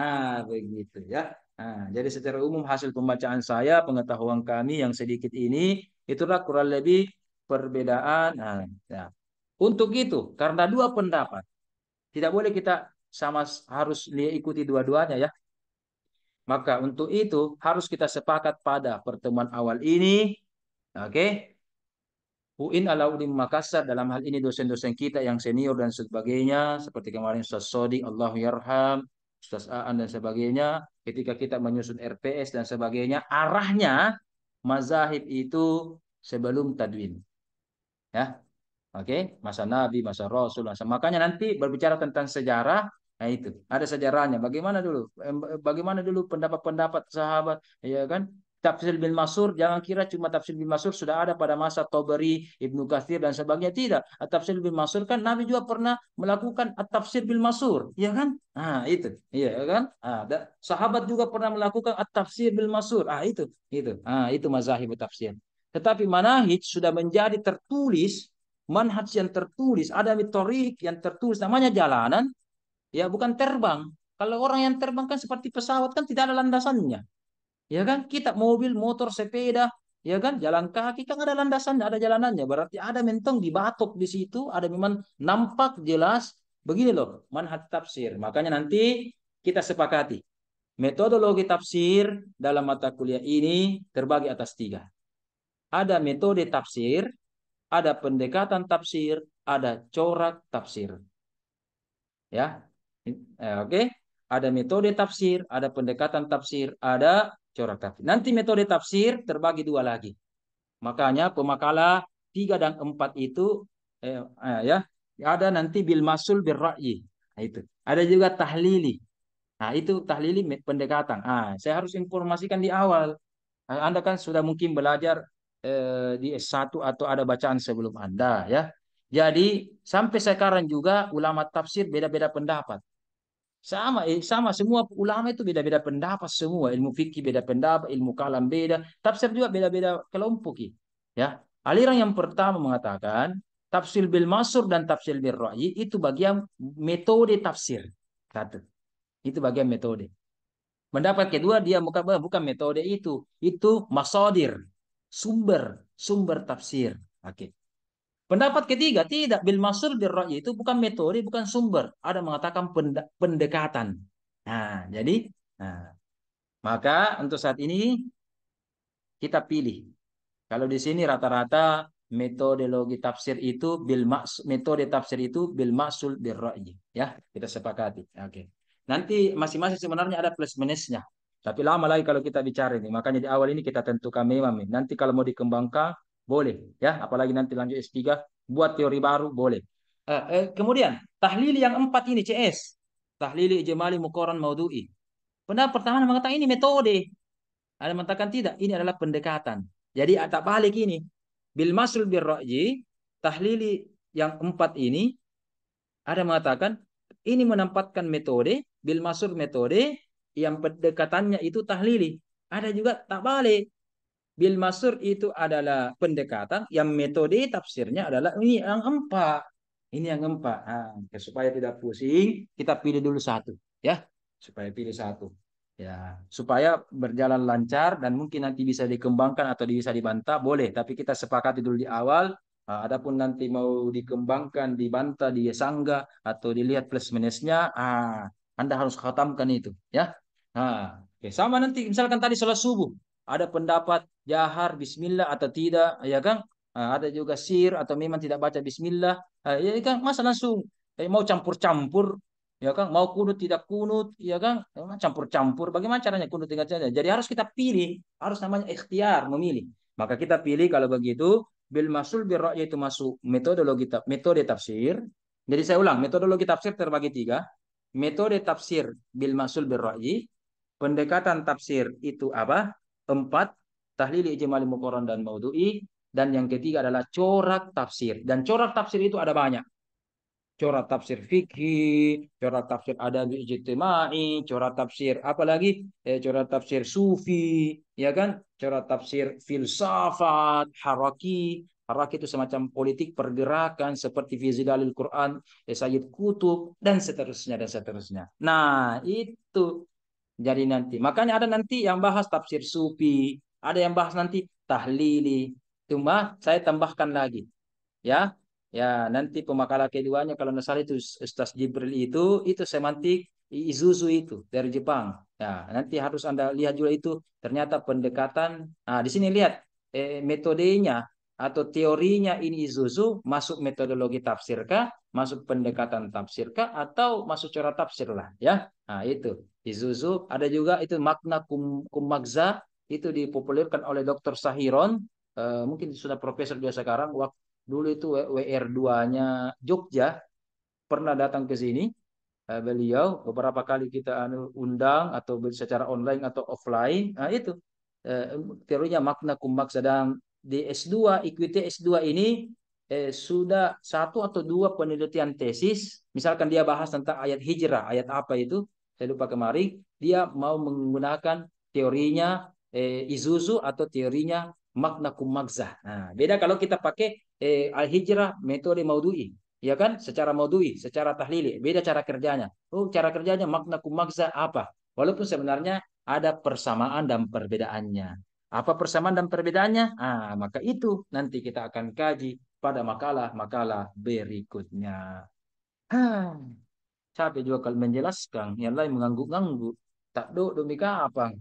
Begitu ya. Jadi secara umum hasil pembacaan saya, pengetahuan kami yang sedikit ini, itulah kurang lebih perbedaan. Ya. Untuk itu, karena dua pendapat, tidak boleh kita sama harus ikuti dua-duanya ya. Maka untuk itu harus kita sepakat pada pertemuan awal ini. Oke. UIN Alauddin Makassar dalam hal ini dosen-dosen kita yang senior dan sebagainya. Seperti kemarin Ustaz Sodi, Allahu Yarham, Ustaz Aan dan sebagainya. Ketika kita menyusun RPS dan sebagainya. Arahnya mazahib itu sebelum tadwin. Ya. Oke, masa Nabi, masa Rasul, makanya nanti berbicara tentang sejarah, nah itu ada sejarahnya. Bagaimana dulu pendapat-pendapat sahabat, ya kan? Tafsir bin Masur, jangan kira cuma tafsir bin Masur sudah ada pada masa Tabari, Ibnu Katsir dan sebagainya. Tidak. Tafsir bin Masur kan Nabi juga pernah melakukan tafsir bin Masur, ya kan? Itu, iya kan? Sahabat juga pernah melakukan tafsir bin Masur. Itu mazahib tafsir. Tetapi manahij sudah menjadi tertulis, manhaj yang tertulis, ada metode yang tertulis, namanya jalanan, ya bukan terbang. Kalau orang yang terbang kan seperti pesawat kan tidak ada landasannya, ya kan? Kita mobil, motor, sepeda, ya kan? Jalan kaki kan ada landasannya, ada jalanannya. Berarti ada mentong dibatok di situ, ada memang nampak jelas. Begini loh, manhaj tafsir. Makanya nanti kita sepakati metodologi tafsir dalam mata kuliah ini terbagi atas 3. Ada metode tafsir, ada pendekatan tafsir, ada corak tafsir. Ya. Oke. Ada metode tafsir, ada pendekatan tafsir, ada corak tafsir. Nanti metode tafsir terbagi 2 lagi. Makanya pemakalah 3 dan 4 itu ya, ada nanti bil masul bir ra'yi. Itu. Ada juga tahlili. Itu tahlili pendekatan. Saya harus informasikan di awal. Anda kan sudah mungkin belajar di S1 atau ada bacaan sebelum Anda ya. Jadi sampai sekarang juga ulama tafsir beda-beda pendapat. Sama semua ulama itu beda-beda pendapat semua. Ilmu fikih beda pendapat, ilmu kalam beda, tafsir juga beda-beda kelompok ya. Aliran yang pertama mengatakan tafsir bil masur dan tafsir bil ra'yi itu bagian metode tafsir. Satu. Itu bagian metode. Pendapat kedua dia bukan metode itu masadir, sumber tafsir. Oke. Pendapat ketiga tidak bil masur bil ra'yi itu bukan metode, bukan sumber. Ada mengatakan pendekatan. Jadi maka untuk saat ini kita pilih. Kalau di sini rata-rata metodologi tafsir itu metode tafsir itu bil masul bil ra'yi ya, kita sepakati. Oke. Nanti masing-masing sebenarnya ada plus minusnya. Tapi lama lagi kalau kita bicara ini. Makanya di awal ini kita tentukan memang. Nanti kalau mau dikembangkan boleh ya, apalagi nanti lanjut S3 buat teori baru boleh. Kemudian tahlili yang 4 ini CS. Tahlili ijmali muqarran maudhu'i. Pendapat pertama mengatakan ini metode. Ada mengatakan tidak, ini adalah pendekatan. Jadi tak balik ini. Bil masul bir ra'yi, tahlili yang 4 ini ada mengatakan ini menempatkan metode, bil masur metode, yang pendekatannya itu tahlili. Ada juga tak balik. Bil masur itu adalah pendekatan, yang metode tafsirnya adalah ini yang 4. Ini yang 4. Supaya tidak pusing, kita pilih dulu satu, ya. Supaya pilih satu. Ya, supaya berjalan lancar dan mungkin nanti bisa dikembangkan atau bisa dibantah, boleh. Tapi kita sepakati dulu di awal. Adapun nanti mau dikembangkan, dibantah, disanggah atau dilihat plus minusnya, Anda harus khatamkan itu, ya. Oke, sama nanti misalkan tadi sholat subuh ada pendapat jahar Bismillah atau tidak, ya kan? Ada juga sir atau memang tidak baca Bismillah, ya kan? Masa langsung mau campur-campur, ya kan? Mau kunut tidak kunut, ya kan? Campur-campur. Bagaimana caranya kunut tidak caranya? Jadi harus kita pilih, harus namanya ikhtiar memilih. Maka kita pilih kalau begitu bil masul bir yaitu masuk metode tafsir. Jadi saya ulang, metodologi tafsir terbagi tiga. Metode tafsir bil masul bir pendekatan tafsir itu apa? Empat, tahlili ijmali muqarran dan maudhu'i. Dan yang ketiga adalah corak tafsir. Dan corak tafsir itu ada banyak. Corak tafsir fikih, corak tafsir adabi ijtimai, corak tafsir apalagi? Corak tafsir sufi, ya kan? Corak tafsir filsafat, haraki. Haraki itu semacam politik pergerakan seperti fi zidalil Quran, Sayyid Kutub dan seterusnya dan seterusnya. Nah, itu jadi nanti, makanya ada nanti yang bahas tafsir sufi, ada yang bahas nanti tahlili. Cuma saya tambahkan lagi, ya, ya nanti pemakalah keduanya kalau nggak salah itu Ustaz Jibril itu semantik Izuzu itu dari Jepang. Ya, nanti harus Anda lihat juga itu ternyata pendekatan. Nah, di sini lihat metodenya atau teorinya ini Izuzu masuk metodologi tafsirkah, masuk pendekatan tafsirkah, atau masuk cara tafsir lah, ya. Nah, itu. Izuzu, ada juga itu makna kumagza itu dipopulerkan oleh Dr. Sahiron, mungkin sudah profesor juga sekarang. Waktu dulu itu WR2-nya Jogja pernah datang ke sini, beliau beberapa kali kita undang atau secara online atau offline. Nah, itu teorinya makna kumagza, dan di S2 IQT S2 ini sudah satu atau dua penelitian tesis. Misalkan dia bahas tentang ayat hijrah, ayat apa itu saya lupa kemarin, dia mau menggunakan teorinya Izuzu atau teorinya makna kumagza. Nah, beda kalau kita pakai al-hijrah metode maudhu'i, ya kan? Secara maudhu'i, secara tahlili, beda cara kerjanya. Oh, cara kerjanya makna kumagza apa? Walaupun sebenarnya ada persamaan dan perbedaannya. Apa persamaan dan perbedaannya? Maka itu nanti kita akan kaji pada makalah-makalah berikutnya. Capek juga kalau menjelaskan, yang lain mengangguk-ngangguk. Tak do demi apa?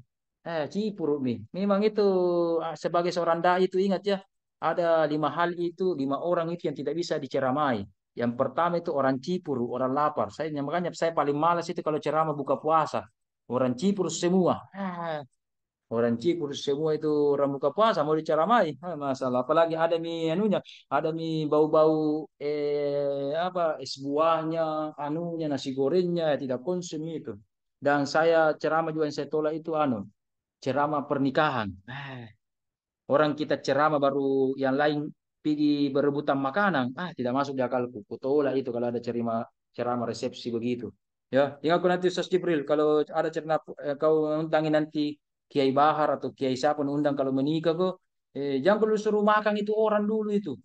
Cipuru nih. Memang itu sebagai seorang dai itu ingat ya, ada 5 hal itu, 5 orang itu yang tidak bisa diceramai. Yang pertama itu orang cipuru, orang lapar. Makanya saya paling malas itu kalau ceramah buka puasa. Orang cipuru semua. Orang Cikurus semua itu orang buka puasa mau diceramai, masalah. Apalagi ada mie anunya, ada mie bau-bau apa es buahnya, anunya nasi gorengnya tidak konsum itu. Dan saya ceramah juga yang saya tolak itu ceramah pernikahan. Orang kita ceramah baru yang lain pergi berebutan makanan, tidak masuk di akalku. Kutolak itu kalau ada ceramah ceramah resepsi begitu. Ya, tinggal aku nanti Ustaz Jibril kalau ada ceramah kau undangin nanti Kiai Bahar atau Kiai siapa undang kalau menikah kok, jangan kalau suruh makan itu orang dulu itu.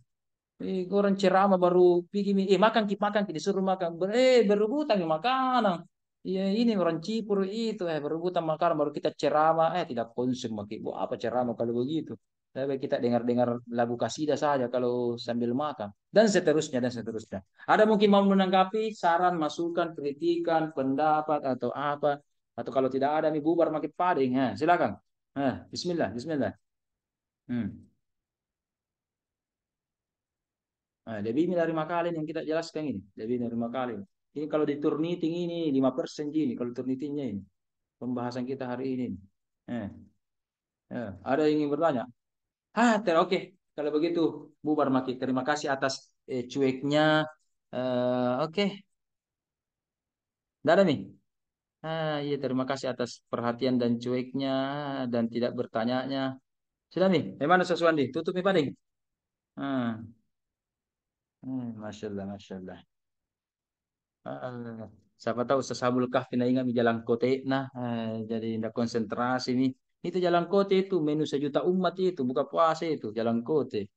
Orang ceramah baru pergi makan makan disuruh makan berebutan di makanan. Iya ini orang Cipur itu berebutan makanan baru kita ceramah tidak konsum makin apa ceramah kalau begitu. Tapi kita dengar-dengar lagu kasidah saja kalau sambil makan dan seterusnya dan seterusnya. Ada mungkin mau menanggapi saran, masukan, kritikan, pendapat atau apa, atau kalau tidak ada nih bubar makin pading. Silakan. Bismillah, Bismillah. Lebih dari makalin yang kita jelaskan ini. Lebih dari makalin. Ini kalau di Turnitin ini 5% gini. Kalau Turnitinnya ini. Pembahasan kita hari ini. Eh, ada yang ingin bertanya? Oke. Kalau begitu, bubar Maki. Terima kasih atas cueknya. Oke. Tidak ada nih. Iya, terima kasih atas perhatian dan cueknya dan tidak bertanyanya. Sudah nih. Bagaimana Soswandi? Tutup nih paling. Masya Allah, Masya Allah. Siapa tahu sesabul kahfi na ingat di jalan kote nah jadi tidak konsentrasi nih itu jalan kote itu menu 1 juta umat itu buka puasa itu jalan kote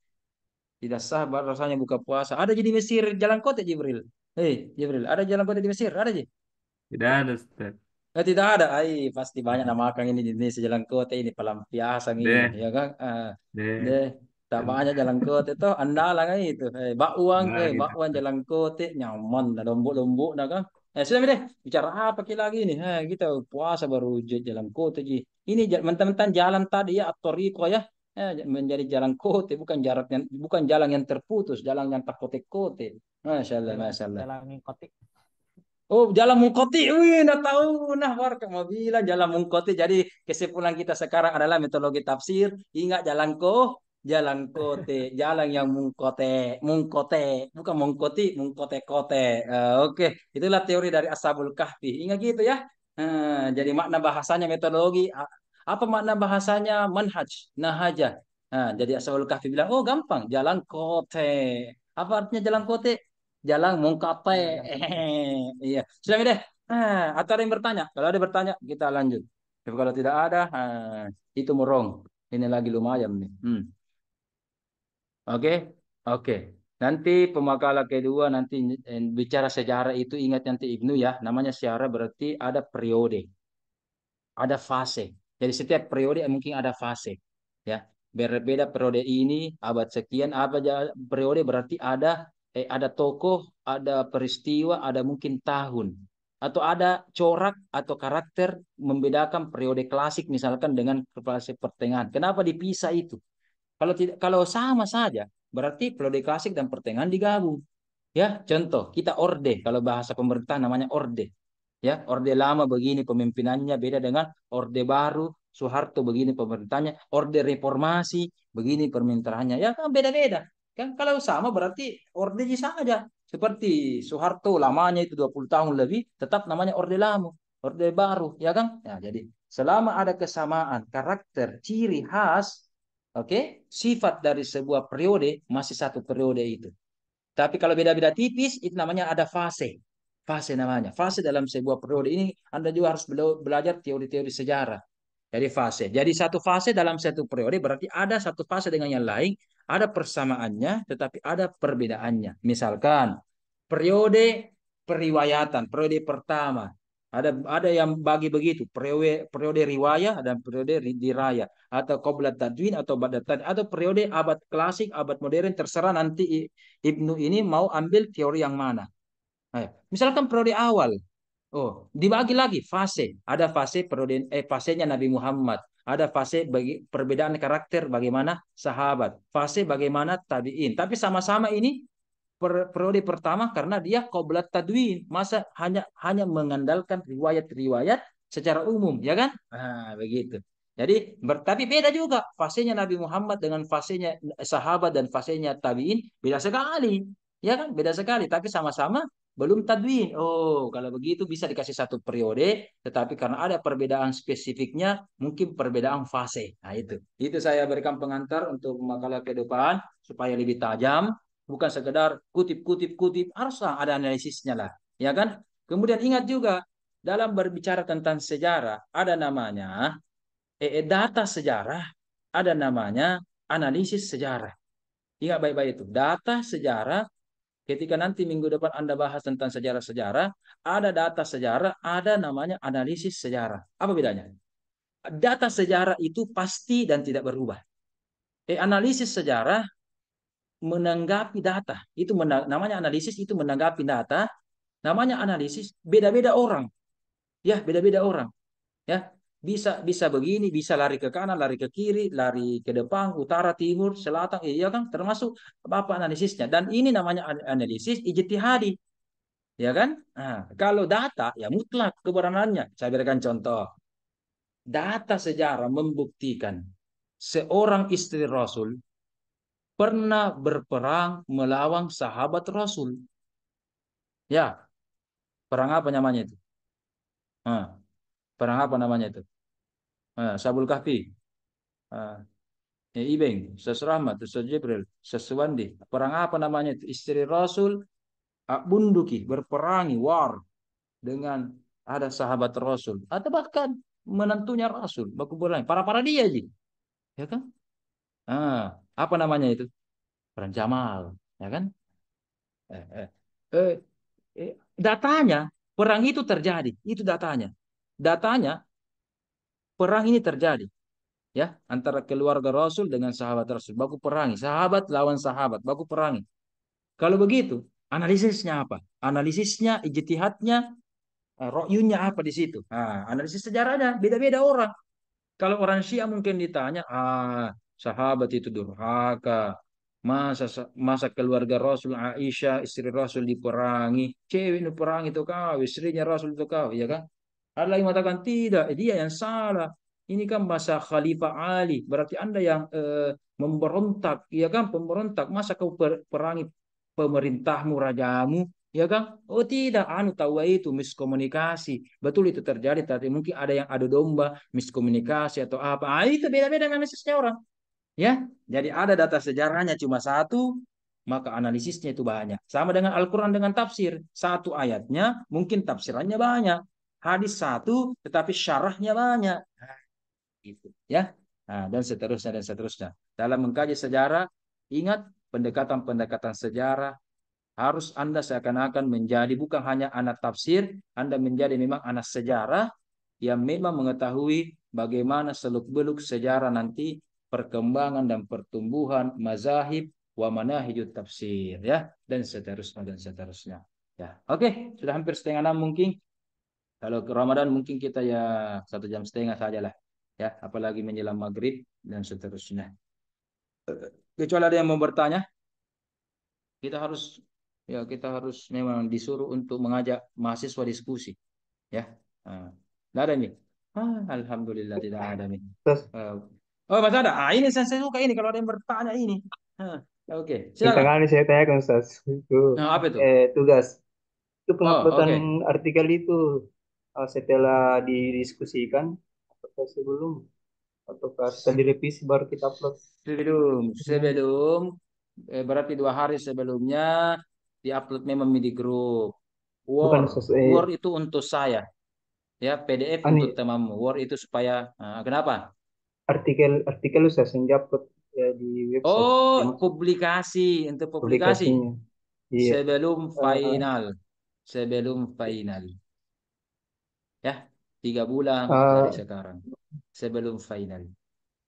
tidak sah rasanya buka puasa ada jadi Mesir jalan kote Jibril Jibril ada jalan kote di Mesir ada sih Tidak ada, Ustaz. tidak ada pasti banyak nama makan ini di Indonesia jalan kote ini pelampiasan ini Deh, ya kan deh. deh tak banyak jalan kote itu andalan itu bakwan Nah, gitu. bakwan jalan kote nyaman lombok-lombok nah kan Sudah deh, bicara apa kita lagi nih? Kita puasa baru jalan kota ji. Ini mentang-mentang jalan tadi ya atau Riko ya, menjadi jalan kota bukan jalan yang terputus, jalan yang terkotek-kotek. Masya Allah, jalan Masya Allah. jalan ngikoti. Oh, jalan Mungkoti. Wih, nah tahu. Nah, warga mau bilang jalan Mungkoti. Jadi kesimpulan kita sekarang adalah metodologi tafsir. Ingat jalan kote, jalan yang mungkote, mungkote, bukan mungkoti, mungkote-kote. Oke, itulah teori dari Ashabul Kahfi. Ingat gitu ya. Jadi makna bahasanya metodologi. Apa makna bahasanya manhaj, nahajah. Jadi Ashabul Kahfi bilang, oh gampang, jalan kote. Apa artinya jalan kote? Jalan mungkote. Jalan kote. Iya, sudah deh. Atau ada yang bertanya? Kalau ada bertanya, kita lanjut. Tapi kalau tidak ada, itu murong. Ini lagi lumayan nih. Oke, oke. Nanti pemakalan kedua nanti bicara sejarah itu ingat nanti Ibnu ya. Namanya sejarah berarti ada periode, ada fase. Jadi setiap periode mungkin ada fase. Ya, berbeda periode ini abad sekian, apa periode berarti ada tokoh, ada peristiwa, ada mungkin tahun. Atau ada corak atau karakter membedakan periode klasik misalkan dengan fase pertengahan. Kenapa dipisah itu? Kalau tidak, kalau sama saja, berarti periode klasik dan pertengahan digabung. Ya, contoh kita orde. Kalau bahasa pemerintah namanya orde. Ya, orde lama begini pemimpinannya beda dengan orde baru. Soeharto begini pemerintahnya, orde reformasi begini pemerintahannya. Ya kan beda-beda. Kan kalau sama berarti orde saja. Seperti Soeharto lamanya itu 20 tahun lebih, tetap namanya orde lama, orde baru, ya kan? Ya, jadi selama ada kesamaan karakter, ciri khas, oke, sifat dari sebuah periode masih satu periode itu. Tapi kalau beda-beda tipis, itu namanya ada fase. Fase namanya. Fase dalam sebuah periode ini, Anda juga harus belajar teori-teori sejarah. Jadi fase. Jadi satu fase dalam satu periode berarti ada satu fase dengan yang lain, ada persamaannya, tetapi ada perbedaannya. Misalkan periode periwayatan, periode pertama. Ada yang bagi begitu, periode riwayah dan periode diraya atau qoblat tadwin atau ba'da tadwin atau periode abad klasik, abad modern terserah nanti Ibnu ini mau ambil teori yang mana. Misalkan periode awal. Oh, dibagi lagi fase. Ada fase periode fasenya Nabi Muhammad. Ada fase bagi perbedaan karakter bagaimana sahabat. Fase bagaimana tabi'in. Tapi sama-sama ini periode pertama karena dia qoblat tadwin. Masa hanya mengandalkan riwayat-riwayat secara umum, ya kan? Begitu. Jadi, tapi beda juga fasenya Nabi Muhammad dengan fasenya sahabat dan fasenya tabi'in beda sekali. Ya kan? Beda sekali, tapi sama-sama belum tadwin. Oh, kalau begitu bisa dikasih satu periode, tetapi karena ada perbedaan spesifiknya, mungkin perbedaan fase. Nah, itu. Itu saya berikan pengantar untuk makalah ke depan supaya lebih tajam, bukan sekedar kutip, haruslah ada analisisnya lah, ya kan? Kemudian ingat juga dalam berbicara tentang sejarah ada namanya data sejarah, ada namanya analisis sejarah. Ingat baik-baik itu. Data sejarah, ketika nanti minggu depan Anda bahas tentang sejarah-sejarah, ada data sejarah, ada namanya analisis sejarah. Apa bedanya? Data sejarah itu pasti dan tidak berubah. Analisis sejarah menanggapi data. Itu namanya analisis, itu menanggapi data, namanya analisis, beda-beda orang. Ya, beda-beda orang. Ya, bisa bisa begini, bisa lari ke kanan, lari ke kiri, lari ke depan, utara, timur, selatan, iya kan, termasuk apa analisisnya. Dan ini namanya analisis ijtihadi, ya kan? Nah, kalau data ya mutlak kebenarannya. Saya berikan contoh. Data sejarah membuktikan seorang istri Rasul pernah berperang melawan sahabat Rasul. Ya, perang apa namanya itu? Nah, perang apa namanya itu? Sabul Kahfi. Ibeng, Sesrahmat, Sejibril, Sesuwandi. Perang apa namanya itu? Istri Rasul bunduki, berperangi, war dengan ada sahabat Rasul. Atau bahkan menantunya Rasul. Baku berang. Para-para dia aja. Ya kan? Apa namanya itu? Perang Jamal. Ya kan? Eh, eh, eh, datanya, perang itu terjadi. Itu datanya. Datanya, perang ini terjadi. Ya, antara keluarga Rasul dengan sahabat Rasul. Baku perangi. Sahabat lawan sahabat. Baku perangi. Kalau begitu, analisisnya apa? Analisisnya, ijtihadnya Ro'yunya apa di situ? Analisis sejarahnya beda-beda orang. Kalau orang Syiah mungkin ditanya, sahabat itu durhaka, masa keluarga Rasul Aisyah istri Rasul diperangi, cewek itu perang itu kau, istrinya Rasul itu kau, ya kan? Ada lagi mengatakan tidak, dia yang salah. Ini kan masa Khalifah Ali, berarti Anda yang memberontak, ya kan? Pemberontak, masa kau perangi pemerintahmu, rajamu, ya kan? Oh tidak, anu tahu itu miskomunikasi. Betul itu terjadi, tapi mungkin ada yang adu domba, miskomunikasi atau apa. Itu beda-beda analisisnya orang. Ya, jadi ada data sejarahnya cuma satu, maka analisisnya itu banyak. Sama dengan Al-Quran dengan tafsir. Satu ayatnya mungkin tafsirannya banyak. Hadis satu, tetapi syarahnya banyak. Nah, gitu. Ya, dan seterusnya dan seterusnya. Dalam mengkaji sejarah, ingat pendekatan-pendekatan sejarah harus Anda seakan-akan menjadi bukan hanya anak tafsir, Anda menjadi memang anak sejarah yang memang mengetahui bagaimana seluk-beluk sejarah nanti perkembangan dan pertumbuhan mazahib wa manahijut tafsir ya dan seterusnya dan seterusnya. Ya, oke, sudah hampir setengah enam mungkin. Kalau ke Ramadan mungkin kita ya 1 jam setengah saja lah. Ya, apalagi menjelang maghrib dan seterusnya. Kecuali ada yang mau bertanya, kita harus memang disuruh untuk mengajak mahasiswa diskusi. Ya, nggak ada nih. Alhamdulillah tidak ada nih. Terus Oh, Mas ada. Ini saya suka ini kalau ada yang bertanya ini. Oke, tentang silakan. ini saya tanyakan Ustaz. Itu Nah, apa itu? tugas. Itu Oh, penguploadan oke. artikel itu setelah didiskusikan atau sebelum ataukah setelah direvisi baru kita upload. Sebelum, Gimana? sebelum, berarti 2 hari sebelumnya diupload memang di grup. Bukan Word, Ustaz, Word itu untuk saya, ya. PDF untuk ani temanmu. Word itu supaya, kenapa? artikel Ustaz yang diupload ya, di website Oh, termasuk publikasi untuk publikasi publikasinya. Iya. sebelum Eh, final, sebelum final, ya. 3 bulan dari eh, sekarang, sebelum final.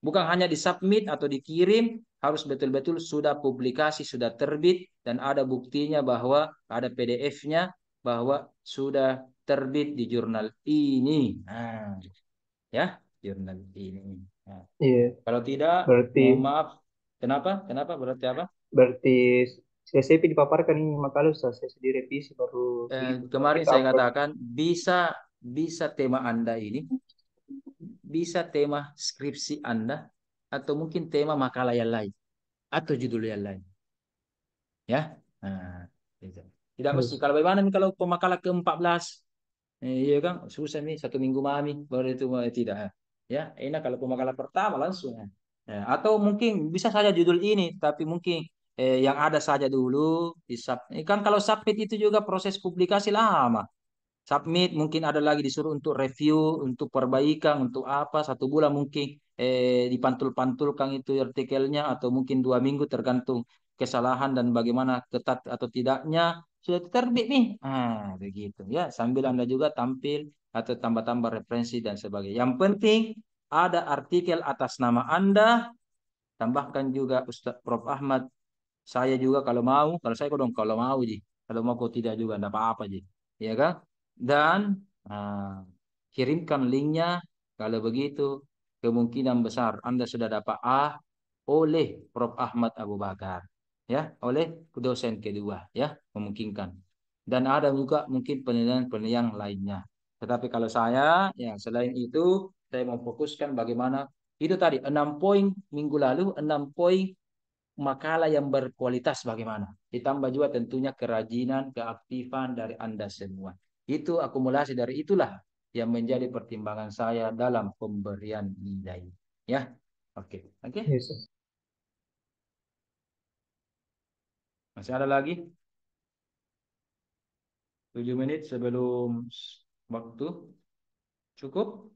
Bukan hanya disubmit atau dikirim, harus betul-betul sudah publikasi, sudah terbit, dan ada buktinya bahwa ada PDF-nya bahwa sudah terbit di jurnal ini. Ya, jurnal ini. Nah, iya. kalau tidak, Berarti mohon maaf. Kenapa? Kenapa? Berarti apa? berarti CCP dipaparkan ini makalah Ustaz, saya sendiri revisi baru Kemarin kita saya upload. katakan bisa bisa tema Anda ini, bisa tema skripsi Anda, atau mungkin tema makalah yang lain, atau judul yang lain. Ya, gitu. Tidak mesti. Terus Kalau bagaimana nih kalau pemakalah ke-14? Iya kan, susah nih 1 minggu mami baru itu tidak. Ya, enak kalau pemakalah pertama langsung. Atau mungkin bisa saja judul ini, tapi mungkin yang ada saja dulu kan kalau submit itu juga proses publikasi lama. Submit mungkin ada lagi disuruh untuk review, untuk perbaikan, untuk apa 1 bulan mungkin dipantul-pantulkan itu artikelnya atau mungkin 2 minggu tergantung kesalahan dan bagaimana ketat atau tidaknya sudah terbit nih. Begitu ya. Sambil Anda juga tampil atau tambah-tambah referensi dan sebagainya. Yang penting ada artikel atas nama Anda, tambahkan juga Ustadz Prof Ahmad. Saya juga kalau saya dong kalau mau Ji. Kalau mau kau tidak juga enggak apa-apa Ji. Ya kan? Dan ah, kirimkan linknya. Kalau begitu kemungkinan besar Anda sudah dapat A oleh Prof Ahmad Abu Bakar. Ya, oleh dosen kedua ya, memungkinkan. Dan ada juga mungkin penilaian-penilaian lainnya. Tetapi kalau saya ya selain itu saya mau fokuskan bagaimana itu tadi 6 poin minggu lalu, 6 poin makalah yang berkualitas bagaimana. Ditambah juga tentunya kerajinan, keaktifan dari Anda semua. Itu akumulasi dari itulah yang menjadi pertimbangan saya dalam pemberian nilai. Ya, oke, oke. yes. Masih ada lagi? 7 menit sebelum waktu. Cukup?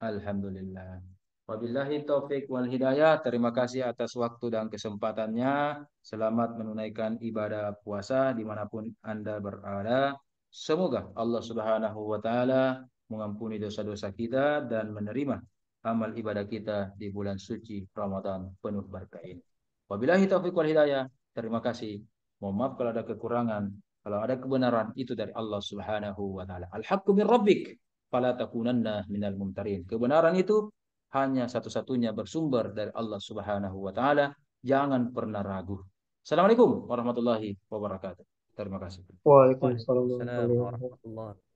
Alhamdulillah. Wabillahi taufik wal hidayah. Terima kasih atas waktu dan kesempatannya. Selamat menunaikan ibadah puasa dimanapun Anda berada. Semoga Allah Subhanahu wa Ta'ala mengampuni dosa-dosa kita dan menerima amal ibadah kita di bulan suci Ramadan penuh berkah ini. Wabillahi taufik wal hidayah. Terima kasih. Mohon maaf kalau ada kekurangan. Kalau ada kebenaran itu dari Allah Subhanahu wa taala. Al-haqqu min rabbik fala takunanna minal mumtarin. Kebenaran itu hanya satu-satunya bersumber dari Allah Subhanahu wa taala. Jangan pernah ragu. Assalamualaikum warahmatullahi wabarakatuh. Terima kasih. Waalaikumsalam Waalaikumsalam warahmatullahi wabarakatuh. warahmatullahi wabarakatuh.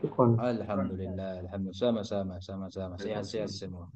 Syukran. Alhamdulillah, alhamdulillah. Sama-sama, sama-sama. Sehat-sehat semua.